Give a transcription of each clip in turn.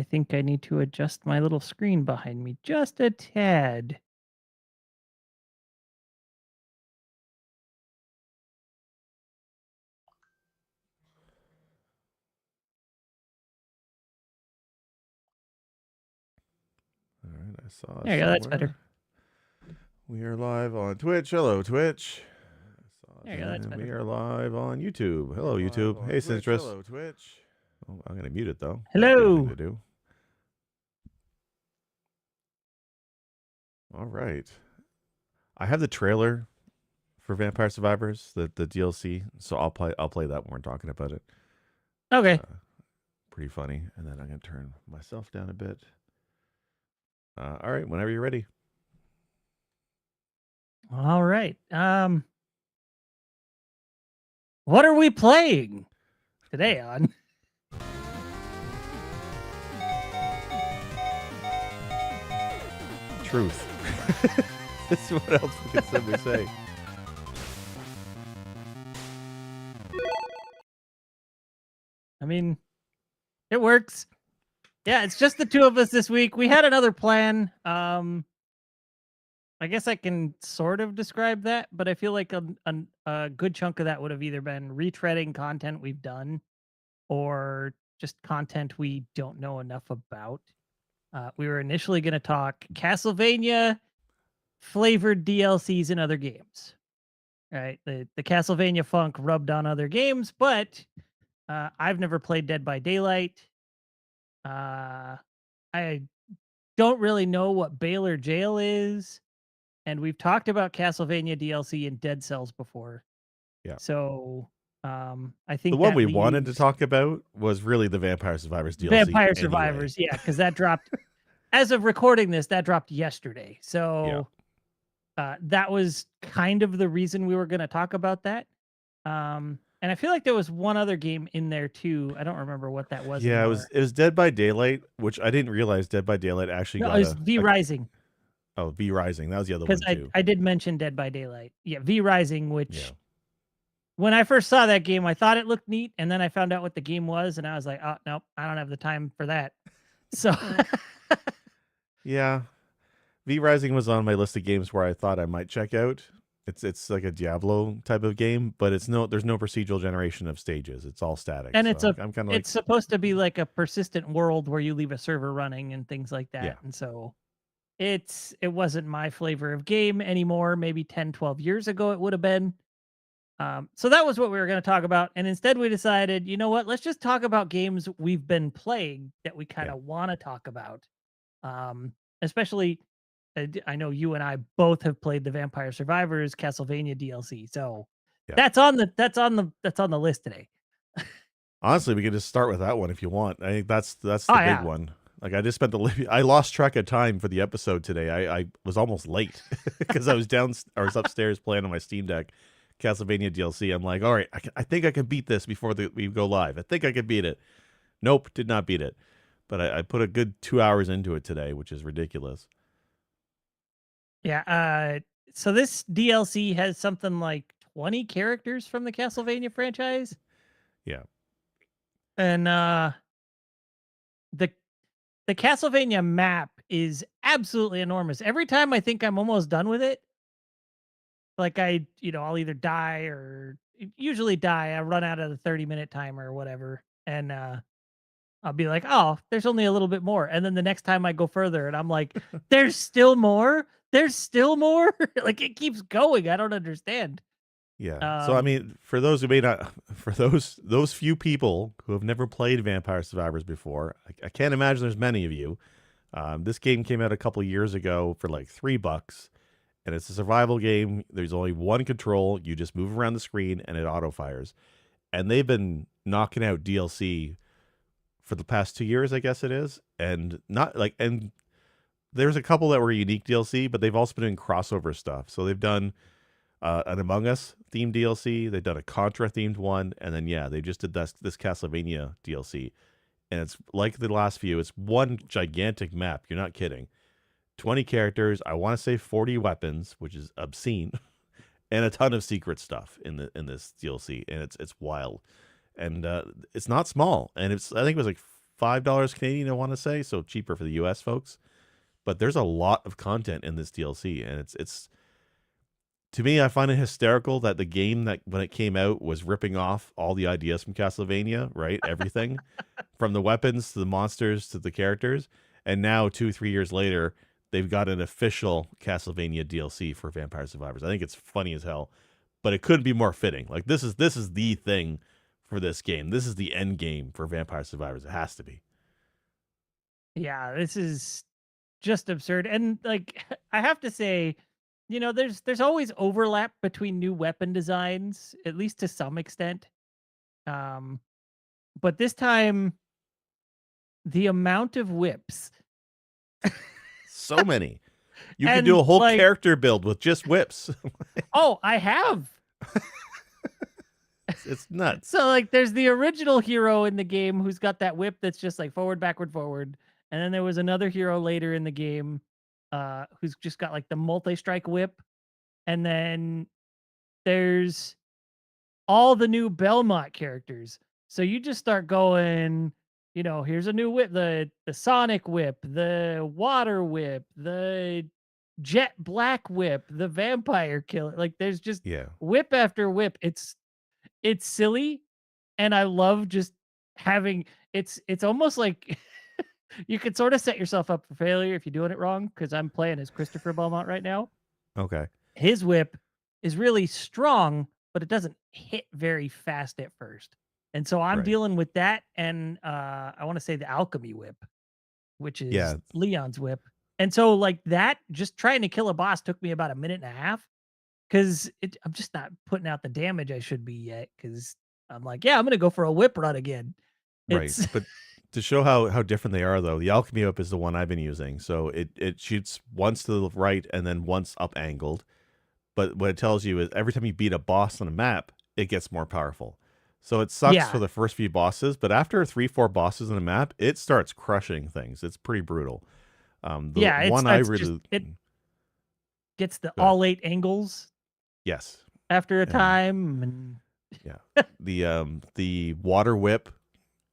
think I need to adjust my little screen behind me just a tad. All right, I saw it There you go, that's better. somewhere. We are live on Twitch. Hello, Twitch. There you go, that's And we better. are live on YouTube. Hello, YouTube. Hey, Sinstress. Hello, Twitch. Oh, I'm going to mute it, though. Hello. Thing to do. All right. I have the trailer for Vampire Survivors, the DLC, so I'll play that when we're talking about it. Okay. Pretty funny. And then I'm going to turn myself down a bit. All right, whenever you're ready. All right. What are we playing today on? Truth. That's what else we can simply say. I mean, it works. Yeah, it's just the two of us this week. We had another plan. I guess I can sort of describe that, but I feel like a good chunk of that would have either been retreading content we've done or just content we don't know enough about. We were initially going to talk Castlevania flavored DLCs in other games. Right? The Castlevania funk rubbed on other games, but I've never played Dead by Daylight. I don't really know what Baylor Jail is. And we've talked about Castlevania DLC and Dead Cells before. Yeah. So I think the one we wanted to talk about was really the Vampire Survivors DLC. Vampire Survivors, yeah, because that dropped as of recording this, that dropped yesterday. So that was kind of the reason we were going to talk about that. And I feel like there was one other game in there too. I don't remember what that was. Yeah, anymore. it was Dead by Daylight, which I didn't realize Dead by Daylight actually got it was V Rising. Oh, V Rising. That was the other one too. I did mention Dead by Daylight. Yeah, V Rising, which when I first saw that game, I thought it looked neat, and then I found out what the game was, and I was like, oh nope, I don't have the time for that. So yeah. V Rising was on my list of games where I thought I might check out. It's like a Diablo type of game, but there's no procedural generation of stages. It's all static. And so I'm kind of it's supposed to be like a persistent world where you leave a server running and things like that. Yeah. And so it wasn't my flavor of game anymore. Maybe 10, 12 years ago it would have been. So that was what we were going to talk about. And instead we decided, you know what, let's just talk about games we've been playing that we kind of want to talk about. Especially I know you and I both have played the Vampire Survivors Castlevania DLC. So that's on the list today. Honestly, we can just start with that one if you want. I think that's the big one. Like I just spent I lost track of time for the episode today. I was almost late because I was upstairs playing on my Steam Deck Castlevania DLC. I'm like, all right, I think I can beat this before we go live. I think I can beat it. Nope, did not beat it. But I put a good 2 hours into it today, which is ridiculous. Yeah. So this DLC has something like 20 characters from the Castlevania franchise. Yeah. And the Castlevania map is absolutely enormous. Every time I think I'm almost done with it, like I'll either die or usually die. I run out of the 30-minute timer or whatever. And I'll be like, oh, there's only a little bit more. And then the next time I go further and I'm like, there's still more. There's still more. Like it keeps going. I don't understand. Yeah. So I mean, for those who may not, for those few people who have never played Vampire Survivors before, I can't imagine there's many of you. This game came out a couple years ago for like $3, and it's a survival game. There's only one control. You just move around the screen, and it auto fires. And they've been knocking out DLC for the past 2 years, I guess it is, and there's a couple that were unique DLC, but they've also been doing crossover stuff. So they've done an Among Us themed DLC. They've done a Contra themed one, and then they just did this Castlevania DLC, and it's like the last few. It's one gigantic map. You're not kidding. 20 characters. I want to say 40 weapons, which is obscene, and a ton of secret stuff in this DLC, and it's wild, and it's not small, and I think it was like $5 Canadian, I want to say, so cheaper for the US folks. But there's a lot of content in this DLC, and it's to me, I find it hysterical that the game that when it came out was ripping off all the ideas from Castlevania, right? Everything from the weapons to the monsters to the characters. And now 2-3 years later, they've got an official Castlevania DLC for Vampire Survivors. I think it's funny as hell, but it couldn't be more fitting. Like this is the thing for this game. This is the end game for Vampire Survivors. It has to be. Yeah, this is just absurd. And like I have to say, there's always overlap between new weapon designs, at least to some extent. Um, but this time, the amount of whips So many. You could and do a whole like, character build with just whips. oh, I have. It's nuts. So like, there's the original hero in the game who's got that whip that's just like forward, backward, forward, and then there was another hero later in the game, who's just got like the multi-strike whip, and then there's all the new Belmont characters. So you just start going, here's a new whip, the Sonic whip, the water whip, the jet black whip, the vampire killer. Like there's just Yeah. whip after whip. It's silly, and I love just having it's almost like you could sort of set yourself up for failure if you're doing it wrong, because I'm playing as Christopher Belmont right now. Okay. His whip is really strong, but it doesn't hit very fast at first. And so I'm Right. dealing with that, and I want to say the alchemy whip, which is Leon's whip. And so like that, just trying to kill a boss took me about a minute and a half, because I'm just not putting out the damage I should be yet, because I'm like, yeah, I'm gonna go for a whip run again. Right. It's But to show how different they are, though, the alchemy whip is the one I've been using. So it shoots once to the right and then once up angled. But what it tells you is every time you beat a boss on a map, it gets more powerful. So it sucks for yeah, the first few bosses, but after 3-4 bosses on a map, it starts crushing things. It's pretty brutal. The yeah, it one I starts just really it gets the go ahead. all 8 angles Yes. after a And time, and yeah. The water whip,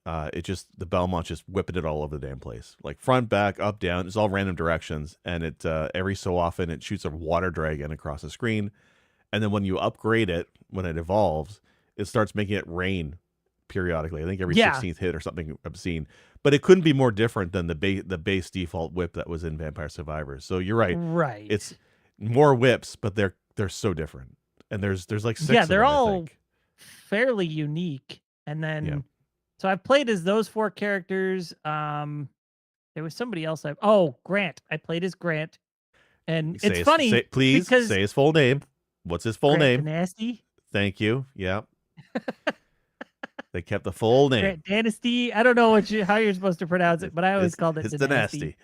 it just the Belmont just whipping it all over the damn place. Like front, back, up, down. It's all random directions. And it every so often it shoots a water dragon across the screen. And then when you upgrade it, when it evolves, it starts making it rain periodically. I think every yeah, 16th hit or something obscene. But it couldn't be more different than the base default whip that was in Vampire Survivors. So you're right. It's right. more whips, but they're so different. And there's like 6 Yeah, of they're them, I all think. fairly unique. And Yeah. then so I've played as those 4 characters. There was somebody else Grant. I played as Grant. And it's funny Please because say his full name. What's his full Grant name? Dynasty. Thank you. Yeah. They kept the full name. Grant Dynasty. I don't know how you're supposed to pronounce it, but I always called it It's Dynasty.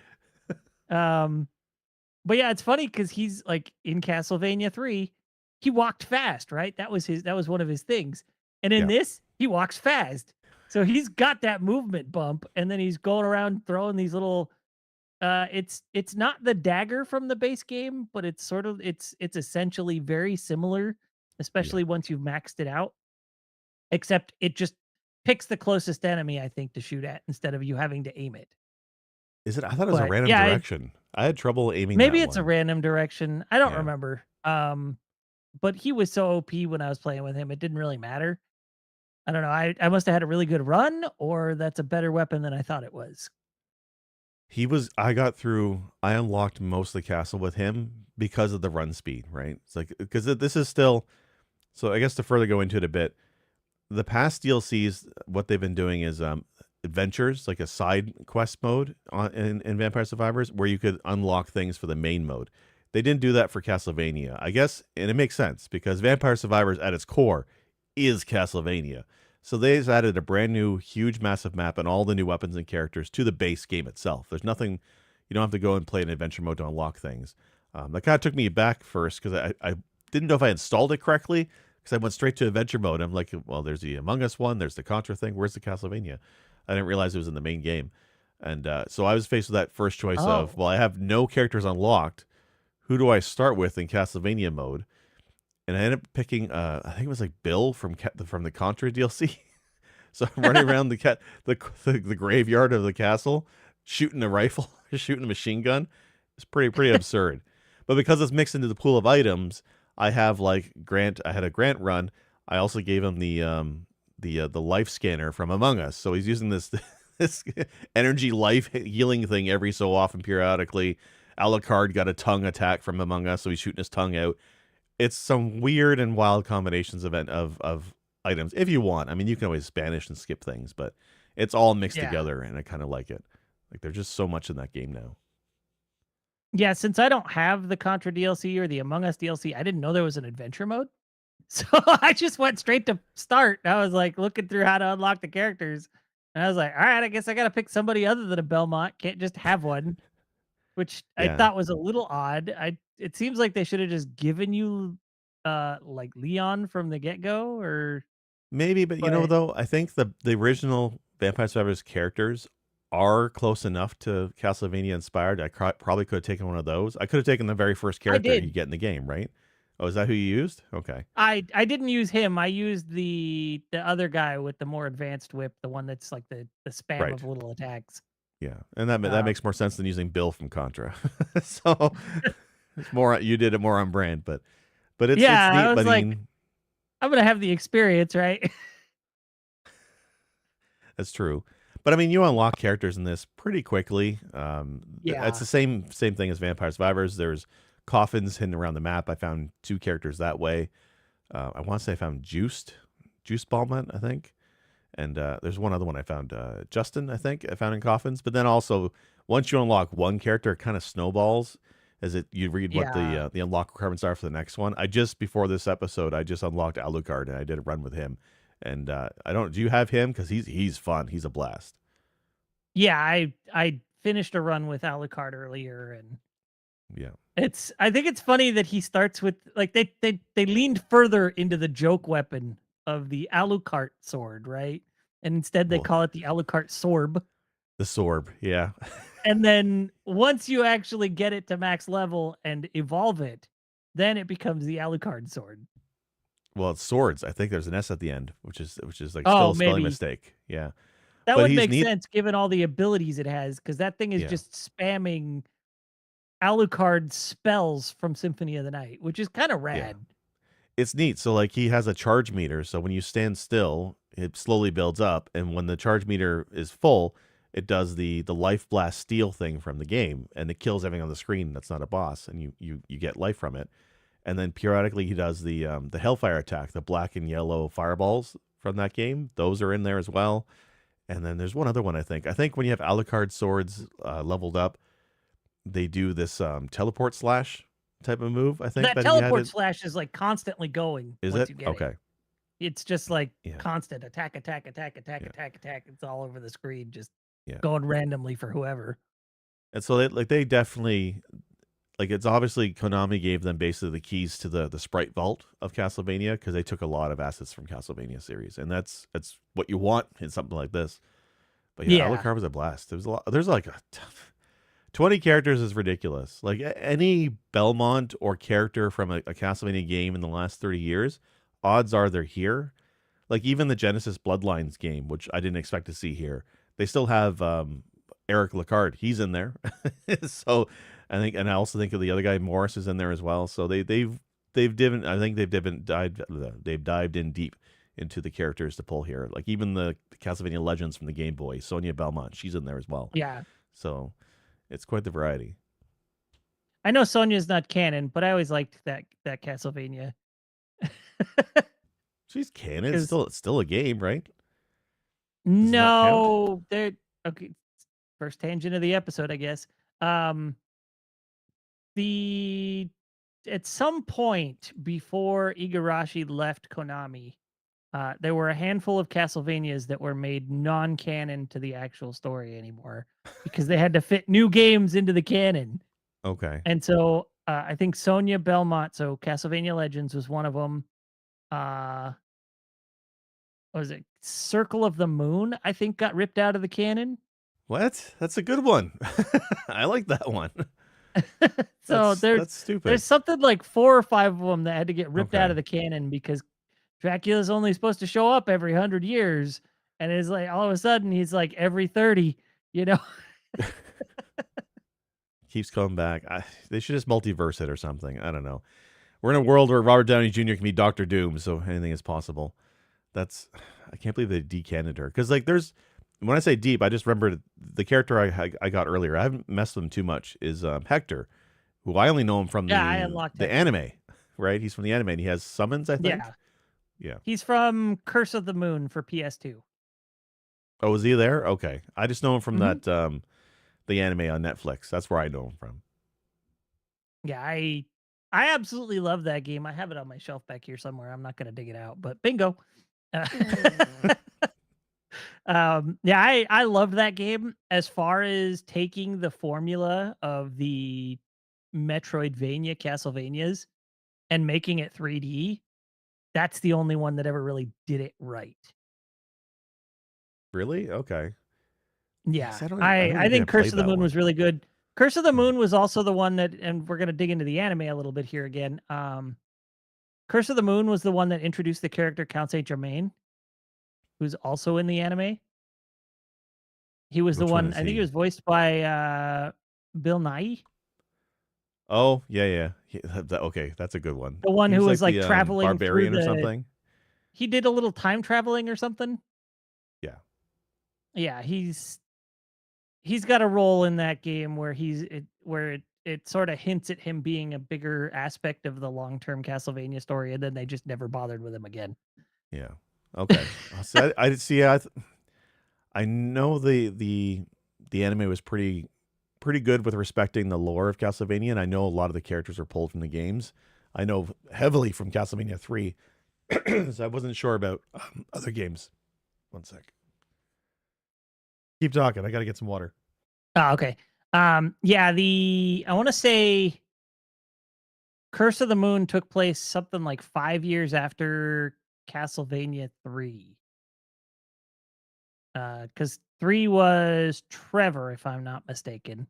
But yeah, it's funny because he's like in Castlevania 3, he walked fast, right? That was one of his things. And in Yeah. this, he walks fast. So he's got that movement bump, and then he's going around throwing these little it's not the dagger from the base game, but it's essentially very similar, Yeah. especially once you've maxed it out. Except it just picks the closest enemy, I think, to shoot at instead of you having to aim it. Is it? I thought it was a But random yeah, direction. I had trouble aiming maybe that it's a one. random direction. I don't Yeah. remember. But he was so OP when I was playing with him, it didn't really matter. I don't know. I must have had a really good run, or that's a better weapon than I thought it was. I unlocked most of the castle with him because of the run speed, right? It's like, because this is still, so I guess to further go into it a bit, the past DLCs, what they've been doing is adventures, like a side quest mode in Vampire Survivors, where you could unlock things for the main mode. They didn't do that for Castlevania, I guess, and it makes sense because Vampire Survivors at its core is Castlevania. So they've added a brand new, huge, massive map and all the new weapons and characters to the base game itself. There's nothing, you don't have to go and play an adventure mode to unlock things. That kind of took me back first because I didn't know if I installed it correctly because I went straight to adventure mode. I'm like, well, there's the Among Us one, there's the Contra thing, where's the Castlevania? I didn't realize it was in the main game. And so I was faced with that first choice of, Oh. well, I have no characters unlocked. Who do I start with in Castlevania mode? And I ended up picking, I think it was like Bill from the Contra DLC. So I'm running around the graveyard of the castle, shooting a rifle, shooting a machine gun. It's pretty absurd. But because it's mixed into the pool of items, I have like Grant. I had a Grant run. I also gave him the life scanner from Among Us. So he's using this this energy life healing thing every so often periodically. Alucard got a tongue attack from Among Us, so he's shooting his tongue out. It's some weird and wild combinations of items if you want. I mean, you can always Spanish and skip things, but it's all mixed Yeah. together, and I kind of like it. Like there's just so much in that game now. Yeah, since I don't have the Contra DLC or the Among Us DLC, I didn't know there was an adventure mode. So I just went straight to start. I was like looking through how to unlock the characters. And I was like, all right, I guess I got to pick somebody other than a Belmont. Can't just have one, which I Yeah, thought was a little odd. It seems like they should have just given you like Leon from the get-go or maybe, but but though, I think the original Vampire Survivors characters are close enough to Castlevania inspired. Probably could have taken one of those. I could have taken the very first I character you did. get in the game, right? Oh, is that who you used? Okay. I didn't use him. I used the other guy with the more advanced whip, the one that's like the spam Right. of little attacks. Yeah. And that Um, makes more sense than using Bill from Contra. So it's more you did it more on brand, but it's yeah, neat. I was But I like, mean, I'm gonna have the experience, right? that's true. But I mean, you unlock characters in this pretty quickly. It's Yeah. the same thing as Vampire Survivors. There's coffins hidden around the map. I found 2 characters that way. I want to say I found Juice Ballman, I think, and there's one other one I found, Justin, I think I found in coffins. But then also, once you unlock one character, it kind of snowballs as you read what Yeah. the unlock requirements are for the next one. I just before this episode, I just unlocked Alucard and I did a run with him. And I don't. Do you have him? Because he's fun. He's a blast. Yeah, I finished a run with Alucard earlier and Yeah. I think it's funny that he starts with like they leaned further into the joke weapon of the Alucard sword, right? And instead they Well, call it the Alucard Sorb. the Sorb. Yeah. And then once you actually get it to max level and evolve it, then it becomes the Alucard sword. Well, it's swords. I think there's an S at the end, which is like still Oh, a spelling maybe. mistake. Yeah. That But would he's make neat. sense given all the abilities it has, because that thing is Yeah. just spamming Alucard spells from Symphony of the Night, which is kind of Yeah. rad. It's neat. So like he has a charge meter. So when you stand still, it slowly builds up, and when the charge meter is full, it does the life blast steel thing from the game, and it kills everything on the screen that's not a boss, and you get life from it. And then periodically he does the Hellfire attack, the black and yellow fireballs from that game. Those are in there as well. And then there's one other one I think. I think when you have Alucard swords leveled up, they do this teleport slash type of move. I think That that he had teleport it. slash is like constantly going Is once it you get it. okay? It's just like Yeah, constant attack, attack, attack, attack, yeah, attack, attack. It's all over the screen, just yeah. going randomly for whoever. And so they definitely like it's obviously Konami gave them basically the keys to the sprite vault of Castlevania because they took a lot of assets from Castlevania series, and that's what you want in something like this. But yeah, Yeah. Alucard was a blast. There was a lot. There's like 20 characters is ridiculous. Like any Belmont or character from a Castlevania game in the last 30 years, odds are they're here. Like even the Genesis Bloodlines game, which I didn't expect to see here, they still have Eric Lecard. He's in there. So I think, and I also think of the other guy Morris is in there as well. So they've dived. I think they've dived in deep into the characters to pull here. Like even the Castlevania Legends from the Game Boy, Sonia Belmont, she's in there as well. Yeah. So it's quite the variety. I know Sonya's not canon, but I always liked that Castlevania. She's canon. Because It's still a game, right? Doesn't that count? no, they're okay. First tangent of the episode, I guess. Um the at some point before Igarashi left Konami, there were a handful of Castlevanias that were made non-canon to the actual story anymore because they had to fit new games into the canon. Okay. And so I think Sonia Belmont, so Castlevania Legends was one of them. Uh, what was it? Circle of the Moon, I think, got ripped out of the canon. What? That's a good one. I like that one. So That's there's stupid. something like 4 or 5 of them that had to get ripped out Okay. of the canon because Dracula's only supposed to show up every 100 years. And it's like all of a sudden he's like every 30, you know? Keeps coming back. They should just multiverse it or something. I don't know. We're in a world where Robert Downey Jr. can be Doctor Doom, so anything is possible. That's I can't believe they decanted her because like there's when I say deep, I just remembered the character I got earlier. I haven't messed with him too much. Is Hector, who I only know him from Yeah, I unlocked the Hector. anime, right? He's from the anime and he has summons, I think. Yeah. Yeah. He's from Curse of the Moon for PS2. Oh, is he there? Okay. I just know him from Mhm. that the anime on Netflix. That's where I know him from. Yeah, I absolutely love that game. I have it on my shelf back here somewhere. I'm not gonna dig it out, but bingo. Uh, yeah, I loved that game as far as taking the formula of the Metroidvania Castlevanias and making it 3D. That's the only one that ever really did it right. Really? Okay. Yeah, Yeah, see, I I don't I even think I think Curse played of the that Moon one. was really good. Curse of the Hmm. Moon was also the one that, and we're gonna dig into the anime a little bit here again. Curse of the Moon was the one that introduced the character Count Saint Germain, who's also in the anime. He was the Which one one, is I think he he? was voiced by Bill Nye, Oh, yeah, yeah. Okay, that's a good one. the one He who was was like like the traveling through barbarian or the. something. He did a little time traveling or something. Yeah. Yeah, he's got a role in that game where it sort of hints at him being a bigger aspect of the long term Castlevania story, and then they just never bothered with him again. Yeah. Okay. So I see. I know the anime was pretty good with respecting the lore of Castlevania, and I know a lot of the characters are pulled from the games. I know heavily from Castlevania 3, so I wasn't sure about other games. One sec. Keep talking. I got to get some water. Oh, okay. Yeah, I want to say Curse of the Moon took place something like 5 years after Castlevania 3. Because 3 was Trevor, if I'm not mistaken.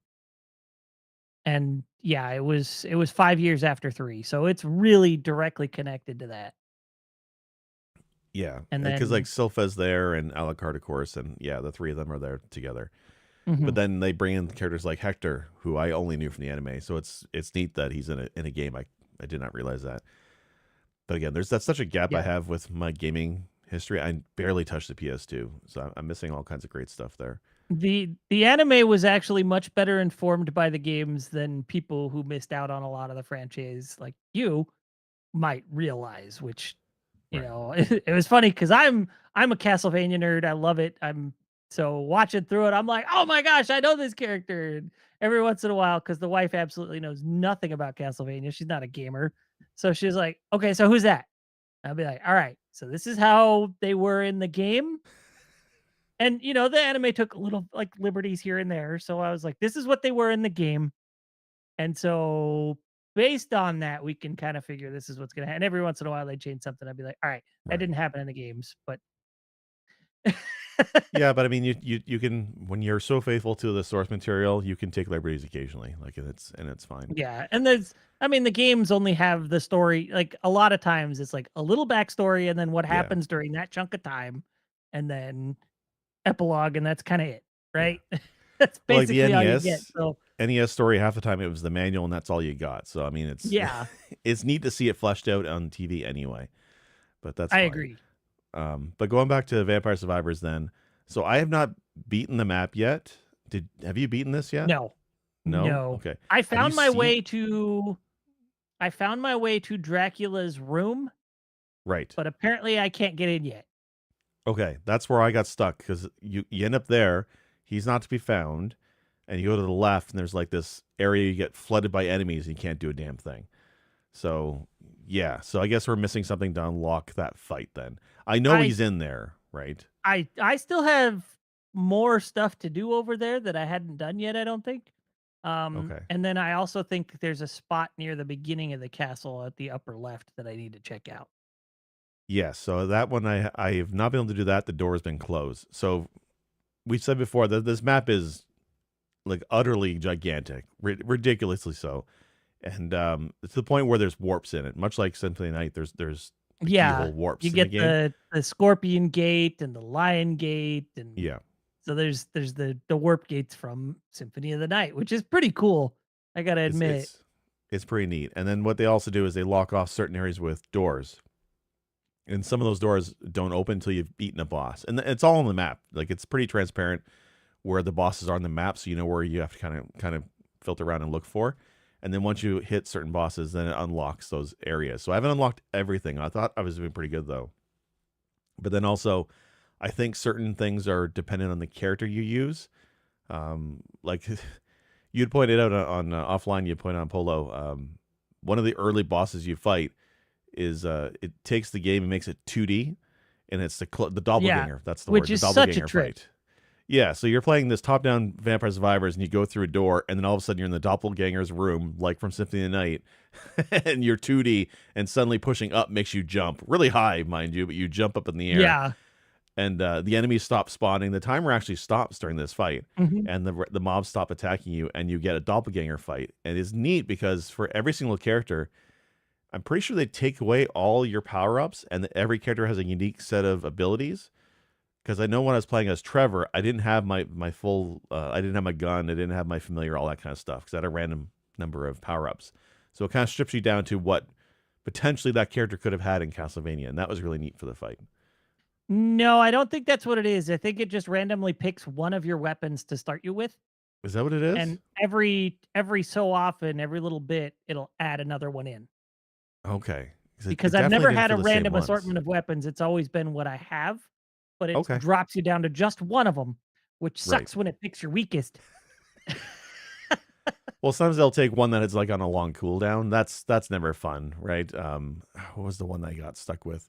And yeah, it was 5 years after 3. So it's really directly connected to that. Yeah, And because like then Sylpha's there and Alucard, of course, and yeah, the three of them are there together. But mhm. then they bring in characters like Hector, who I only knew from the anime. So it's neat that he's in a game. I did not realize that. But again, that's such a gap I Yeah. have with my gaming history. I barely touched the PS2, so I'm missing all kinds of great stuff there. The anime was actually much better informed by the games than people who missed out on a lot of the franchise like you might realize, which, Right. it was funny because I'm a Castlevania nerd. I love it. I'm so watching through it, I'm like, oh my gosh, I know this character. And every once in a while, because the wife absolutely knows nothing about Castlevania. She's not a gamer. So she's like, okay, so who's that? I'll be like, all right, so this is how they were in the game. And the anime took little like liberties here and there. So I was like, this is what they were in the game. And so based on that, we can kind of figure this is what's gonna happen. And every once in a while they change something. I'd be like, all right, that Right. didn't happen in the games, but Yeah, but I mean, you can when you're so faithful to the source material, you can take liberties occasionally, like and it's fine. yeah. And the games only have the story. Like a lot of times it's like a little backstory and then what Yeah, happens during that chunk of time, and then epilogue, and that's kind of it, yeah. right? That's Well, like the basically all you get. So NES story, half the time it was the manual, and that's all you got. So I mean, it's yeah, it's neat to see it fleshed out on TV anyway, but that's I fine. agree. But going back to Vampire Survivors, then, so I have not beaten the map yet. Have you beaten this yet? No, No. no. Okay. I Have you found my seen? way to I found my way to Dracula's room, Right. but apparently I can't get in yet. Okay, that's where I got stuck because you end up there. He's not to be found, and you go to the left, and there's like this area you get flooded by enemies, and you can't do a damn thing. So yeah, so I guess we're missing something to unlock that fight. Then I know I he's in there, right? I still have more stuff to do over there that I hadn't done yet, I don't think. Okay. And then I also think there's a spot near the beginning of the castle at the upper left that I need to check out. Yes. So that one I have not been able to do that. The door has been closed. So we've said before that this map is like utterly gigantic, ridiculously so, and to the point where there's warps in it, much like Symphony of the Night. There's Yeah, keyhole you warps in the get game. the scorpion gate and the lion gate, and Yeah, so there's the warp gates from Symphony of the Night, which is pretty cool. I gotta it's admit. it's it's pretty neat. And then what they also do is they lock off certain areas with doors, and some of those doors don't open until you've beaten a boss, and it's all on the map. Like it's pretty transparent where the bosses are on the map, so you know where you have to kind of filter around and look for. And then once you hit certain bosses, then it unlocks those areas. So I haven't unlocked everything. I thought I was doing pretty good though. But then also, I think certain things are dependent on the character you use. Like you'd pointed out on offline, you pointed on Polo. One of the early bosses you fight is it takes the game and makes it 2D, and it's the Yeah, doppelganger. That's the which word, the is such a doppelganger trip. fight. Yeah, so you're playing this top-down Vampire Survivors, and you go through a door, and then all of a sudden you're in the doppelganger's room, like from Symphony of the Night, and you're 2D, and suddenly pushing up makes you jump really high, mind you, but you jump up in the air, Yeah. and the enemies stop spawning. The timer actually stops during this fight, Mhm. and the mobs stop attacking you, and you get a doppelganger fight. And it's neat because for every single character, I'm pretty sure they take away all your power-ups, and that every character has a unique set of abilities. Because I know when I was playing as Trevor, I didn't have my full, I didn't have my gun, I didn't have my familiar, all that kind of stuff, because I had a random number of power ups. So it kind of strips you down to what potentially that character could have had in Castlevania, and that was really neat for the fight. No, I don't think that's what it is. I think it just randomly picks one of your weapons to start you with, Is that what it is? and every so often, every little bit, it'll add another one in. Okay, 'cause it Because I've definitely never didn't had feel a the same random once. assortment of weapons. It's always been what I have, but it Okay, drops you down to just one of them, which right. sucks when it picks your weakest. Well, sometimes they'll take one that is like on a long cooldown. That's never fun, right? What was the one that I got stuck with?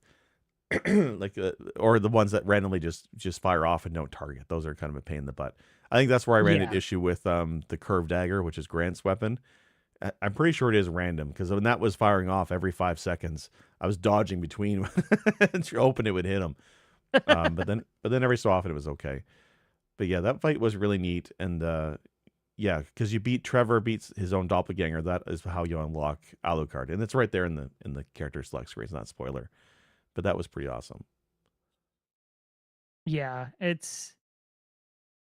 Like or the ones that randomly just fire off and don't target. Those are kind of a pain in the butt. I think that's where I ran into Yeah. issue with the curved dagger, which is Grant's weapon. I'm pretty sure it is random because when that was firing off every 5 seconds, I was dodging between. And you open it would hit him. But then every so often it was okay. But yeah, that fight was really neat, and yeah, because you beat Trevor beats his own doppelganger. That is how you unlock Alucard, and it's right there in the character select screen. It's not a spoiler, but that was pretty awesome. Yeah,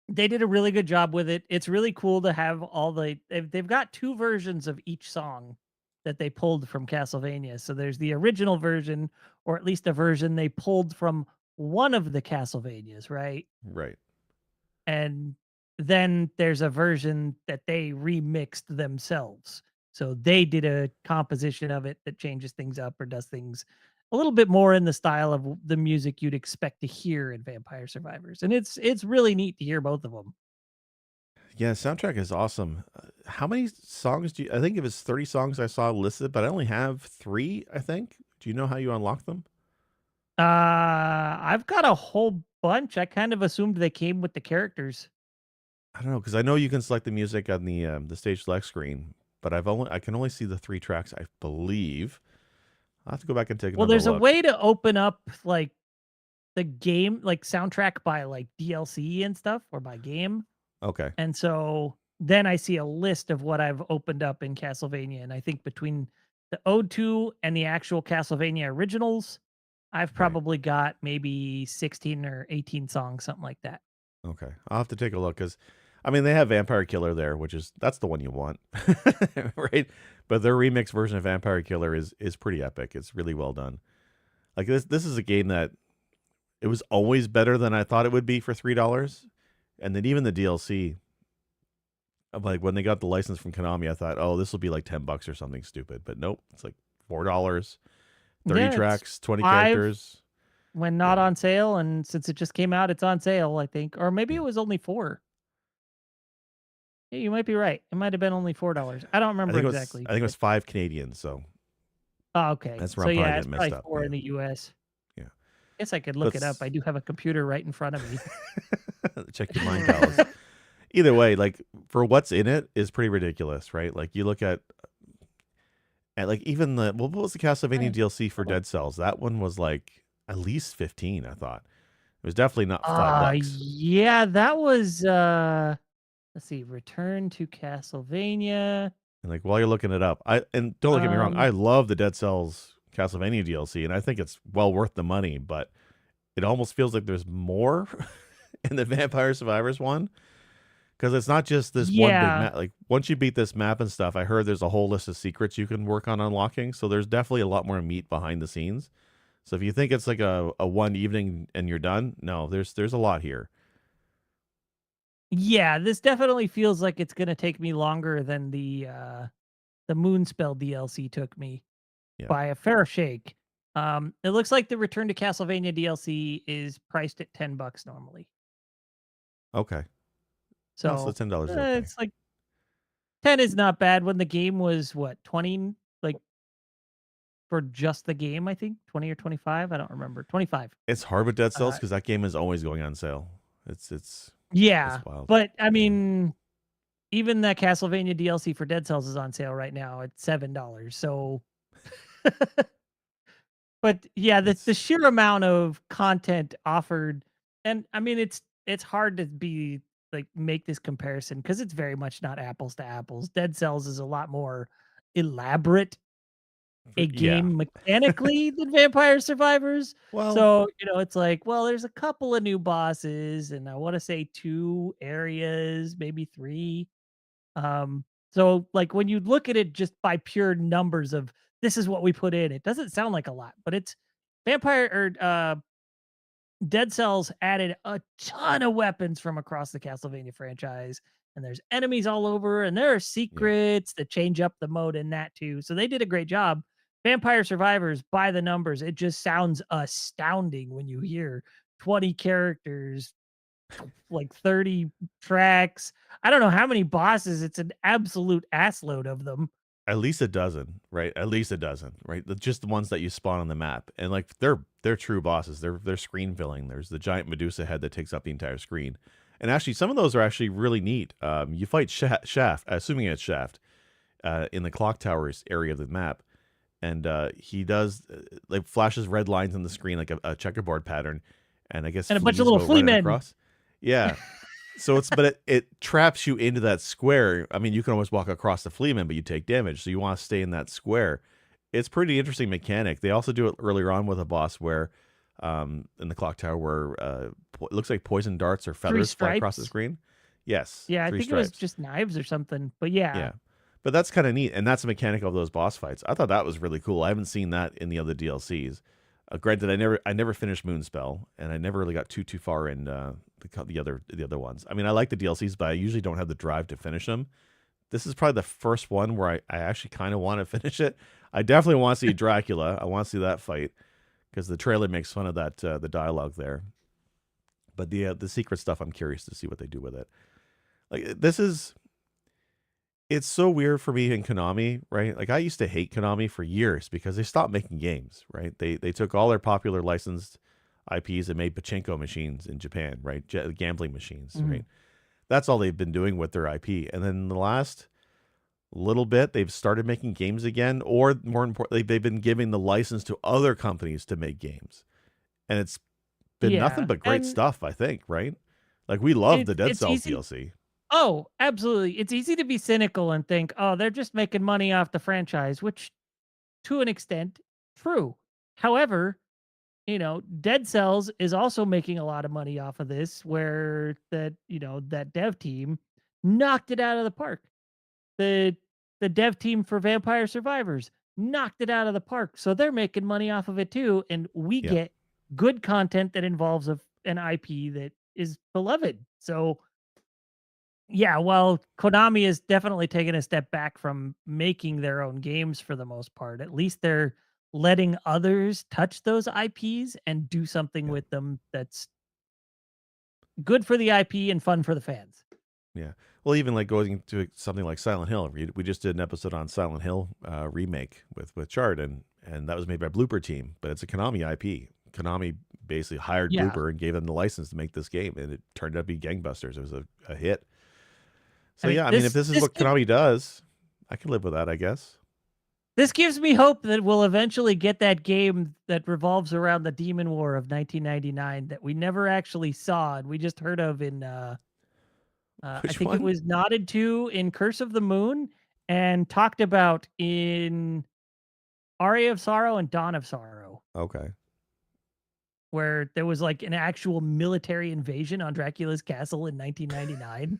they did a really good job with it. It's really cool to have all they've got 2 versions of each song that they pulled from Castlevania. So there's the original version, or at least a version they pulled from one of the Castlevanias, right? Right. And then there's a version that they remixed themselves. So they did a composition of it that changes things up or does things a little bit more in the style of the music you'd expect to hear in Vampire Survivors. And it's really neat to hear both of them. Yeah, soundtrack is awesome. How many songs do you? I think it was 30 songs I saw listed, but I only have 3. I think. Do you know how you unlock them? I've got a whole bunch. I kind of assumed they came with the characters. I don't know because I know you can select the music on the stage select screen, but I can only see the 3 tracks. I believe. I'll have to go back and take Well, another there's a look. way to open up like the game, like soundtrack by like DLC and stuff or by game. Okay. And so then I see a list of what I've opened up in Castlevania, and I think between the Ode 2 and the actual Castlevania originals, I've Right. probably got maybe 16 or 18 songs, something like that. Okay. I'll have to take a look because, I mean, they have Vampire Killer there, that's the one you want, right? But their remix version of Vampire Killer is pretty epic. It's really well done. Like this is a game that it was always better than I thought it would be for $3, and then even the DLC. Like when they got the license from Konami, I thought, oh, this will be like $10 or something stupid, but nope, it's like $4, 30 Yeah, it's tracks, 20 5 characters. when not Yeah, on sale, and since it just came out, it's on sale, I think. Or maybe yeah. it was only 4. Yeah, you might be right. It might have been only $4. I don't remember exactly, I think it but was 5 Canadian, so oh, okay. that's where So I'm probably yeah, it's getting messed probably up. 4 Yeah, in the US. yeah. Guess I could look it up. Let's I do have a computer right in front of me. check your mind palace. Either way, like for what's in it is pretty ridiculous, right? Like you look at like even what was the Castlevania Right. DLC for Dead Cells? That one was like at least 15, I thought. It was definitely not $5. Yeah, that was let's see, Return to Castlevania. And like while you're looking it up, and don't look at me wrong, Um I love the Dead Cells Castlevania DLC, and I think it's well worth the money. But it almost feels like there's more in the Vampire Survivors one, because it's not just this one big Yeah. map. Like once you beat this map and stuff, I heard there's a whole list of secrets you can work on unlocking. So there's definitely a lot more meat behind the scenes. So if you think it's like a one evening and you're done, no, there's a lot here. Yeah, this definitely feels like it's gonna take me longer than the Moonspell DLC took me Yeah. by a fair shake. It looks like the Return to Castlevania DLC is priced at $10 normally. Okay. Oh, so So, $10 is okay. it's like 10 is not bad when the game was what, 20, like, for just the game, I think? 20 or 25? I don't remember. 25. It's hard with Dead Cells Uh, because that game is always going on sale. It's yeah, wild. but, I Yeah. mean, even that Castlevania DLC for Dead Cells is on sale right now at $7, so but, yeah, the It's sheer amount of content offered and, I mean, it's hard to be like, make this comparison because it's very much not apples to apples. Dead Cells is a lot more elaborate a yeah. game mechanically than Vampire Survivors. Well, So, it's like, well, there's a couple of new bosses, and I wanna say 2 areas, maybe 3. Um, so, like, when you look at it just by pure numbers of, "This is what we put in," it doesn't sound like a lot, but it's Vampire or, Dead Cells added a ton of weapons from across the Castlevania franchise, and there's enemies all over, and there are yeah. secrets that change up the mode in that too. So they did a great job. Vampire Survivors, by the numbers, it just sounds astounding when you hear 20 characters, like 30 tracks. I don't know how many bosses. It's an absolute assload of them. At least a dozen, right? At least a dozen, right? Just the ones that you spawn on the map, and like they're true bosses. They're screen filling. There's the giant Medusa head that takes up the entire screen, and actually some of those are actually really neat. You fight Shaft, assuming it's Shaft, in the clock towers area of the map, and he does like flashes red lines on the screen like a checkerboard pattern, and I guess And a bunch of fleas little go flea running men. across. Yeah, so it traps you into that square. I mean, you can almost walk across the fleaman, but you take damage. So you want to stay in that square. It's pretty interesting mechanic. They also do it earlier on with a boss where, in the clock tower, where it looks like poison darts or Three feathers fly across the stripes. screen. Yes, Yeah, I three think it was stripes. just knives or something. But yeah. Yeah, but that's kind of neat, and that's a mechanic of those boss fights. I thought that was really cool. I haven't seen that in the other DLCs. Granted, I never finished Moonspell, and I never really got too far in the other ones. I mean, I like the DLCs, but I usually don't have the drive to finish them. This is probably the first one where I actually kind of want to finish it. I definitely want to see Dracula. I want to see that fight because the trailer makes fun of that the dialogue there. But the secret stuff, I'm curious to see what they do with it. Like this is it's so weird for me in Konami, right? Like I used to hate Konami for years because they stopped making games, right? They took all their popular licensed IPs and made pachinko machines in Japan, right? Gambling machines, Mhm. right? That's all they've been doing with their IP. And then in the last little bit, they've started making games again, or more importantly, they've been giving the license to other companies to make games. And it's been nothing Yeah, but great and stuff, I think, right? Like we love the Dead it's Cells easy. DLC. Oh, absolutely. It's easy to be cynical and think, "Oh, they're just making money off the franchise," which to an extent, true. However, Dead Cells is also making a lot of money off of this where that dev team knocked it out of the park. The the dev team for Vampire Survivors knocked it out of the park. So they're making money off of it too, and we Yeah. get good content that involves an IP that is beloved. So yeah, well, Konami is definitely taking a step back from making their own games for the most part. At least they're letting others touch those IPs and do something Yeah. with them that's good for the IP and fun for the fans. Yeah. Well, even like going to something like Silent Hill, we just did an episode on Silent Hill remake with Chard, and that was made by Blooper Team, but it's a Konami IP. Konami basically hired Yeah. Blooper and gave them the license to make this game, and it turned out to be gangbusters. It was a hit. I So mean, yeah, I mean, if this this is this what gives, Konami does, I can live with that, I guess. this gives me hope that we'll eventually get that game that revolves around the Demon War of 1999 that we never actually saw and we just heard of in I Which think it one? was nodded to in Curse of the Moon and talked about in Aria of Sorrow and Dawn of Sorrow, Okay. where there was like an actual military invasion on Dracula's castle in 1999.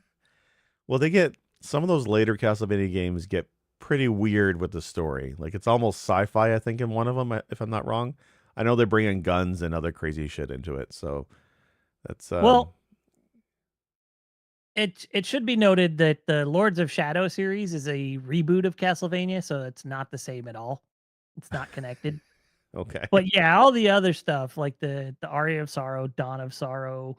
Well, they get some of those later Castlevania games get pretty weird with the story. Like it's almost sci-fi, I think, in one of them, if I'm not wrong. I know they're bringing guns and other crazy shit into it, so that's Well, it should be noted that the Lords of Shadow series is a reboot of Castlevania, so it's not the same at all. It's not connected. okay. But yeah, all the other stuff like the Aria of Sorrow, Dawn of Sorrow,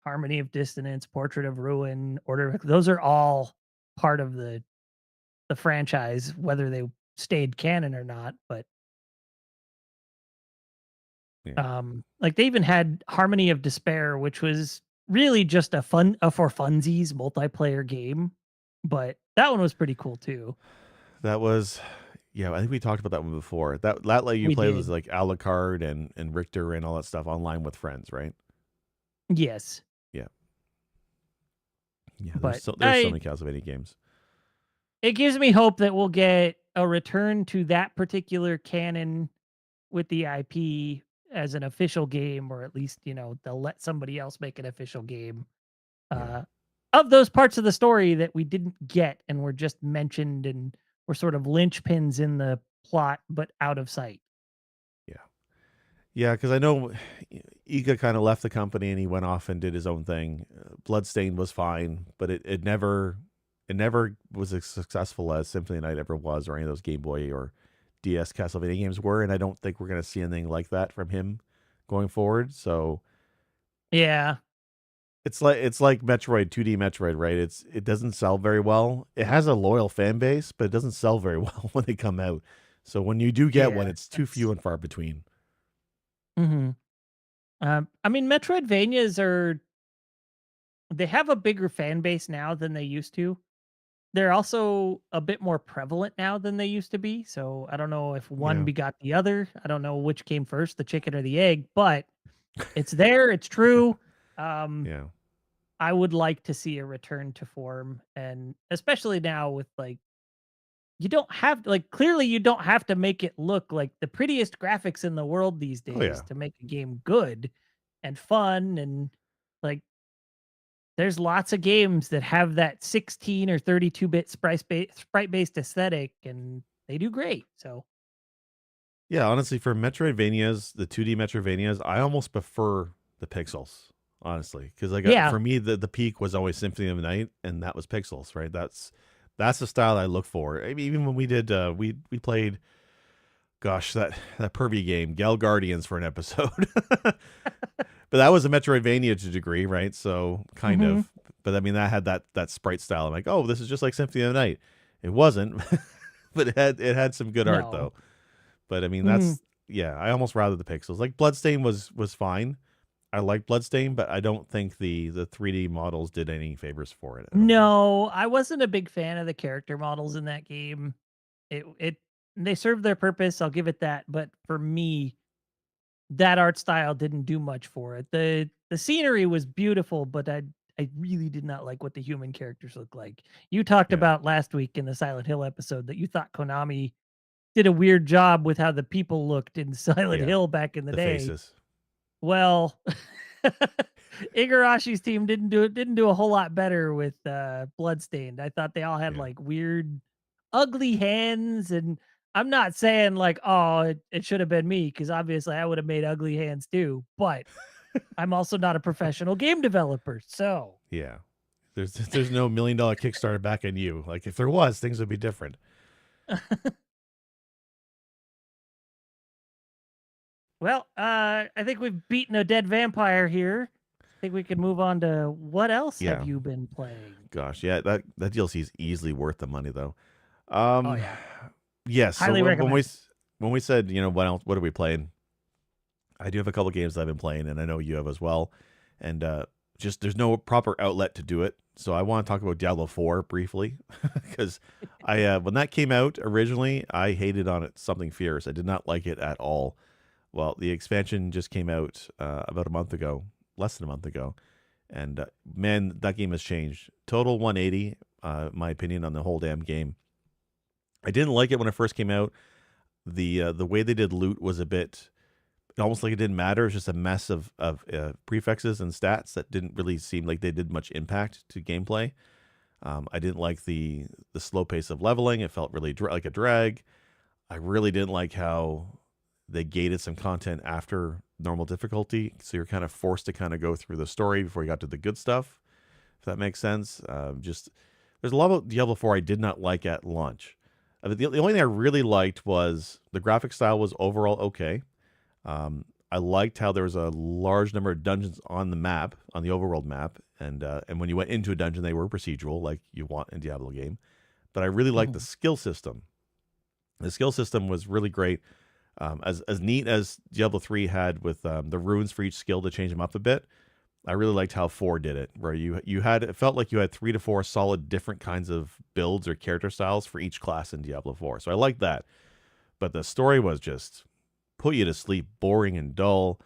Harmony of Dissonance, Portrait of Ruin, those are all part of the franchise, whether they stayed canon or not. But Yeah. like they even had Harmony of Despair, which was really just a for funsies multiplayer game, but that one was pretty cool too. That was yeah, I think we talked about that one before. That let you We play was did. like Alucard and Richter and all that stuff online with friends, right? Yes. Yeah. Yeah, But there's so many Castlevania games. it gives me hope that we'll get a return to that particular canon with the IP as an official game, or at least, they'll let somebody else make an official game Yeah. uh, of those parts of the story that we didn't get and were just mentioned and were sort of linchpins in the plot, but out of sight. Yeah. Yeah, because I know Iga kind of left the company and he went off and did his own thing. Bloodstained was fine, but it never was as successful as Symphony of the Night ever was, or any of those Game Boy or DS Castlevania games were. And I don't think we're going to see anything like that from him going forward. So Yeah. it's like Metroid, 2D Metroid, right? It doesn't sell very well. It has a loyal fan base, but it doesn't sell very well when they come out. So when you do get one, Yeah. it's too few and far between. Hmm. I mean, Metroidvanias they have a bigger fan base now than they used to. They're also a bit more prevalent now than they used to be. So I don't know if one Yeah. begot the other. I don't know which came first, the chicken or the egg, but it's there. It's true. Um, Yeah. I would like to see a return to form, and especially now with like you don't have like clearly you don't have to make it look like the prettiest graphics in the world these Oh days yeah. to make a game good and fun, and like there's lots of games that have that 16 or 32-bit sprite based aesthetic and they do great. So, Yeah, honestly, for Metroidvanias, the 2D Metroidvanias, I almost prefer the pixels, honestly, because like yeah. for me, the peak was always Symphony of the Night, and that was pixels, right? That's the style I look for. I mean, even when we did, we played, gosh, that pervy game, Gal Guardians, for an episode, but that was a Metroidvania to a degree, right? So kind Mhm. of, but I mean, that had that sprite style. I'm like, oh, this is just like Symphony of the Night. It wasn't, but it had some good art No. though. But I mean, Mhm. yeah, I almost rather the pixels. Like Bloodstain was fine. I like Bloodstain, but I don't think the 3D models did any favors for it. I don't think. No, I wasn't a big fan of the character models in that game. It they served their purpose, I'll give it that, but for me, that art style didn't do much for it. The scenery was beautiful, but I really did not like what the human characters look like. You talked Yeah, about last week in the Silent Hill episode that you thought Konami did a weird job with how the people looked in Silent yeah, Hill back in the the day. faces. Well, Igarashi's team didn't do a whole lot better with Bloodstained. I thought they all had Yeah, like weird ugly hands, and I'm not saying like, oh, it should have been me because obviously I would have made ugly hands too, but I'm also not a professional game developer. So, yeah. There's no $1 million Kickstarter back on you. Like if there was, things would be different. well, I think we've beaten a dead vampire here. I think we can move on to what else have Yeah. you been playing? Gosh, yeah. That DLC is easily worth the money though. Oh Um, yeah, yes. So highly when we recommend. when we said what else, what are we playing? I do have a couple games that I've been playing, and I know you have as well. And just there's no proper outlet to do it. So I want to talk about Diablo 4 briefly because I when that came out originally, I hated on it something fierce. I did not like it at all. Well, the expansion just came out about a month ago, less than a month ago, and man, that game has changed. Total 180, my opinion on the whole damn game. I didn't like it when it first came out. The way they did loot was a bit almost like it didn't matter. It's just a mess of prefixes and stats that didn't really seem like they did much impact to gameplay. I didn't like the slow pace of leveling. It felt really like a drag. I really didn't like how they gated some content after normal difficulty, so you're kind of forced to kind of go through the story before you got to the good stuff. If that makes sense. Just there's a lot of Diablo 4 I did not like at launch. The only thing I really liked was the graphic style was overall okay. I liked how there was a large number of dungeons on the map, on the overworld map, and when you went into a dungeon, they were procedural, like you want in a Diablo game. But I really liked the Mhm. skill system. The skill system was really great. As neat as Diablo 3 had with the runes for each skill to change them up a bit, I really liked how 4 did it, where you had it felt like you had 3 to 4 solid different kinds of builds or character styles for each class in Diablo 4. So I liked that. But the story was just put you to sleep, boring and dull.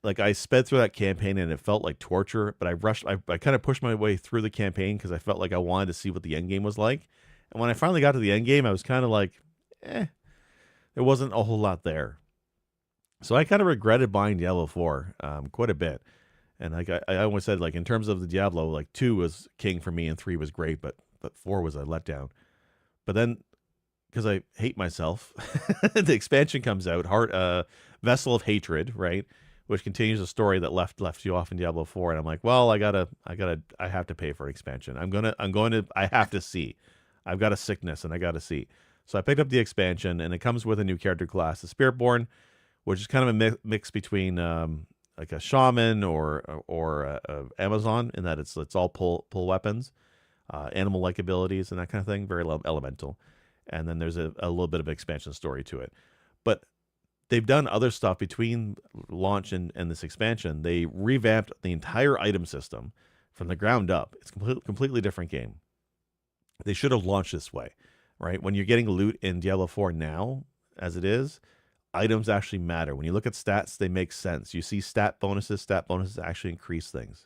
Like I sped through that campaign and it felt like torture, but I kind of pushed my way through the campaign because I felt like I wanted to see what the end game was like. And when I finally got to the end game, I was kind of like, there wasn't a whole lot there. So I kind of regretted buying Diablo 4 quite a bit. And like I always said, like in terms of the Diablo, like 2 was king for me and 3 was great, but 4 was a letdown. But then because I hate myself, the expansion comes out, Heart Vessel of Hatred, right? Which continues a story that left you off in Diablo 4. And I'm like, well, I have to pay for an expansion. I have to see. I've got a sickness and I got to see. So I picked up the expansion and it comes with a new character class, the Spiritborn, which is kind of a mix between like a shaman or a Amazon in that it's all pull weapons, animal like abilities and that kind of thing, very elemental. And then there's a little bit of expansion story to it. But they've done other stuff between launch and this expansion. They revamped the entire item system from the ground up. It's completely different game. They should have launched this way, right? When you're getting loot in Diablo 4 now, as it is, items actually matter. When you look at stats, they make sense. You see stat bonuses actually increase things.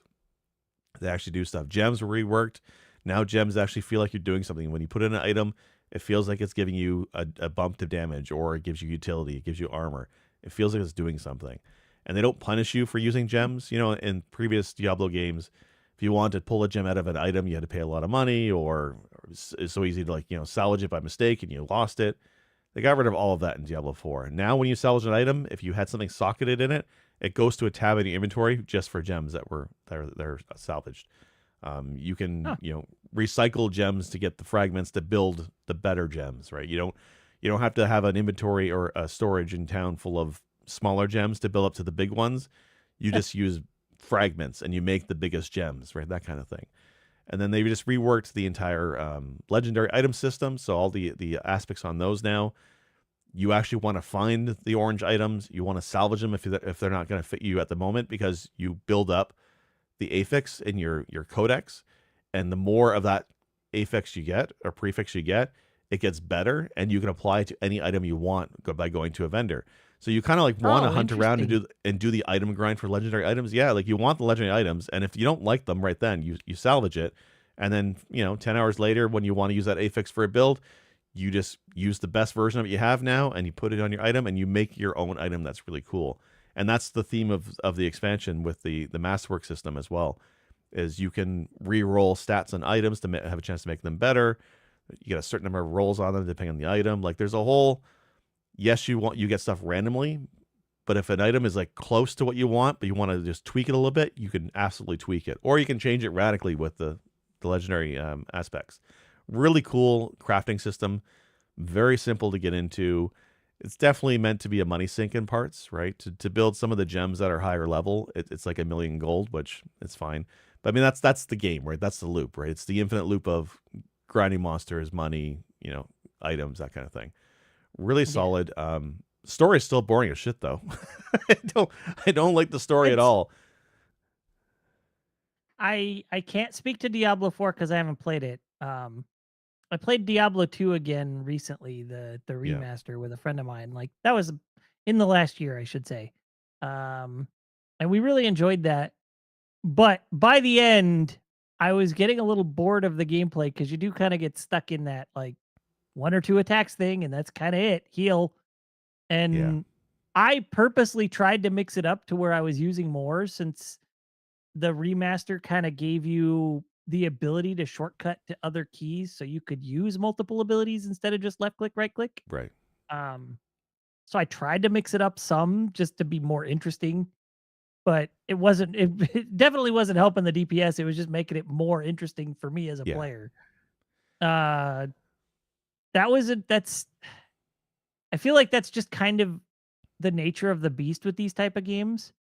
They actually do stuff. Gems were reworked. Now gems actually feel like you're doing something. When you put in an item, it feels like it's giving you a bump to damage, or it gives you utility, it gives you armor. It feels like it's doing something. And they don't punish you for using gems. You know, in previous Diablo games, if you wanted to pull a gem out of an item, you had to pay a lot of money, or it's so easy to salvage it by mistake and you lost it. They got rid of all of that in Diablo 4. Now when you salvage an item, if you had something socketed in it, it goes to a tab in your inventory just for gems that are salvaged. You can Huh. recycle gems to get the fragments to build the better gems, right? You don't have to have an inventory or a storage in town full of smaller gems to build up to the big ones. You just use fragments and you make the biggest gems, right? That kind of thing. And then they just reworked the entire legendary item system. So all the aspects on those now, you actually want to find the orange items. You want to salvage them if they're not going to fit you at the moment, because you build up the affix in your codex, and the more of that affix you get or prefix you get, it gets better, and you can apply it to any item you want by going to a vendor. So you kind of like want to Oh, hunt around interesting. and do the item grind for legendary items. Yeah, like you want the legendary items, and if you don't like them right then, you salvage it, and then 10 hours later when you want to use that affix for a build, you just use the best version of it you have now, and you put it on your item, and you make your own item that's really cool. And that's the theme of the expansion with the masterwork system as well, is you can re-roll stats on items to have a chance to make them better. You get a certain number of rolls on them depending on the item. Like there's a whole, yes, you get stuff randomly, but if an item is like close to what you want, but you want to just tweak it a little bit, you can absolutely tweak it, or you can change it radically with the legendary aspects. Really cool crafting system, very simple to get into. It's definitely meant to be a money sink in parts, right? To build some of the gems that are higher level, it's like 1,000,000 gold, which it's fine. But I mean, that's the game, right? That's the loop, right? It's the infinite loop of grinding monsters, money, items, that kind of thing. Really Yeah. solid. Story is still boring as shit though. I don't I don't like the story at It's all. I can't speak to Diablo 4 because I haven't played it. I played Diablo 2 again recently, the Yeah. remaster with a friend of mine. Like that was in the last year, I should say. Um, and we really enjoyed that. But by the end, I was getting a little bored of the gameplay because you do kind of get stuck in that like 1 or 2 attacks thing, and that's kinda it, heal. Yeah. And I purposely tried to mix it up to where I was using more since the remaster kinda gave you the ability to shortcut to other keys so you could use multiple abilities instead of just left click, right click. Right. Um, so I tried to mix it up some just to be more interesting, but it it definitely wasn't helping the DPS, it was just making it more interesting for me as a Yeah. player. Uh, that was a that's I feel like that's just kind of the nature of the beast with these type of games,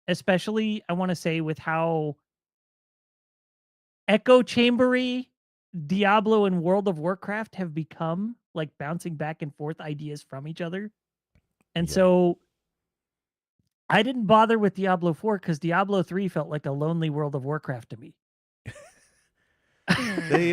especially I wanna say with how echo chambery Diablo and World of Warcraft have become, like bouncing back and forth ideas from each other. And Yeah. so I didn't bother with Diablo 4 because Diablo 3 felt like a lonely World of Warcraft to me. They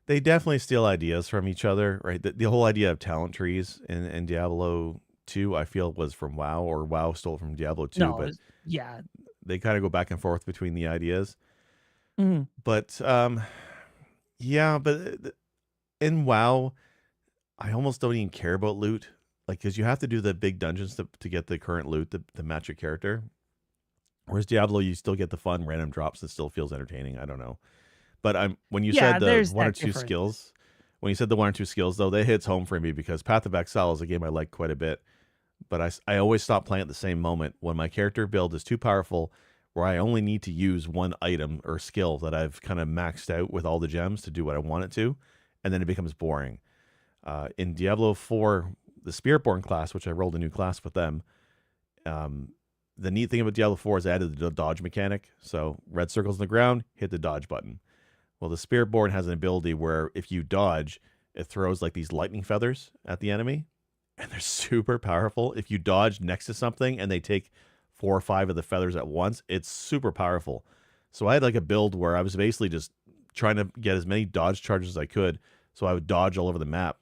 they definitely steal ideas from each other, right? The whole idea of talent trees in Diablo 2, I feel was from WoW, or WoW stole from Diablo 2, No, but it's yeah. they kind of go back and forth between the ideas. Mhm. But yeah, but in WoW, I almost don't even care about loot, like because you have to do the big dungeons to get the current loot to match your character. Whereas Diablo, you still get the fun random drops that still feels entertaining. I don't know. But I'm when you Yeah, said the there's one or that two difference. skills, when you said the one or two skills though, that hits home for me because Path of Exile is a game I like quite a bit. But I always stop playing at the same moment when my character build is too powerful, where I only need to use one item or skill that I've kind of maxed out with all the gems to do what I want it to, and then it becomes boring. In Diablo 4, the Spiritborn class, which I rolled a new class with them, um, the neat thing about Diablo 4 is I added the dodge mechanic. So red circles on the ground, hit the dodge button. Well, the Spiritborn has an ability where if you dodge, it throws like these lightning feathers at the enemy, and they're super powerful. If you dodge next to something and they take 4 or 5 of the feathers at once, it's super powerful. So I had like a build where I was basically just trying to get as many dodge charges as I could. So I would dodge all over the map,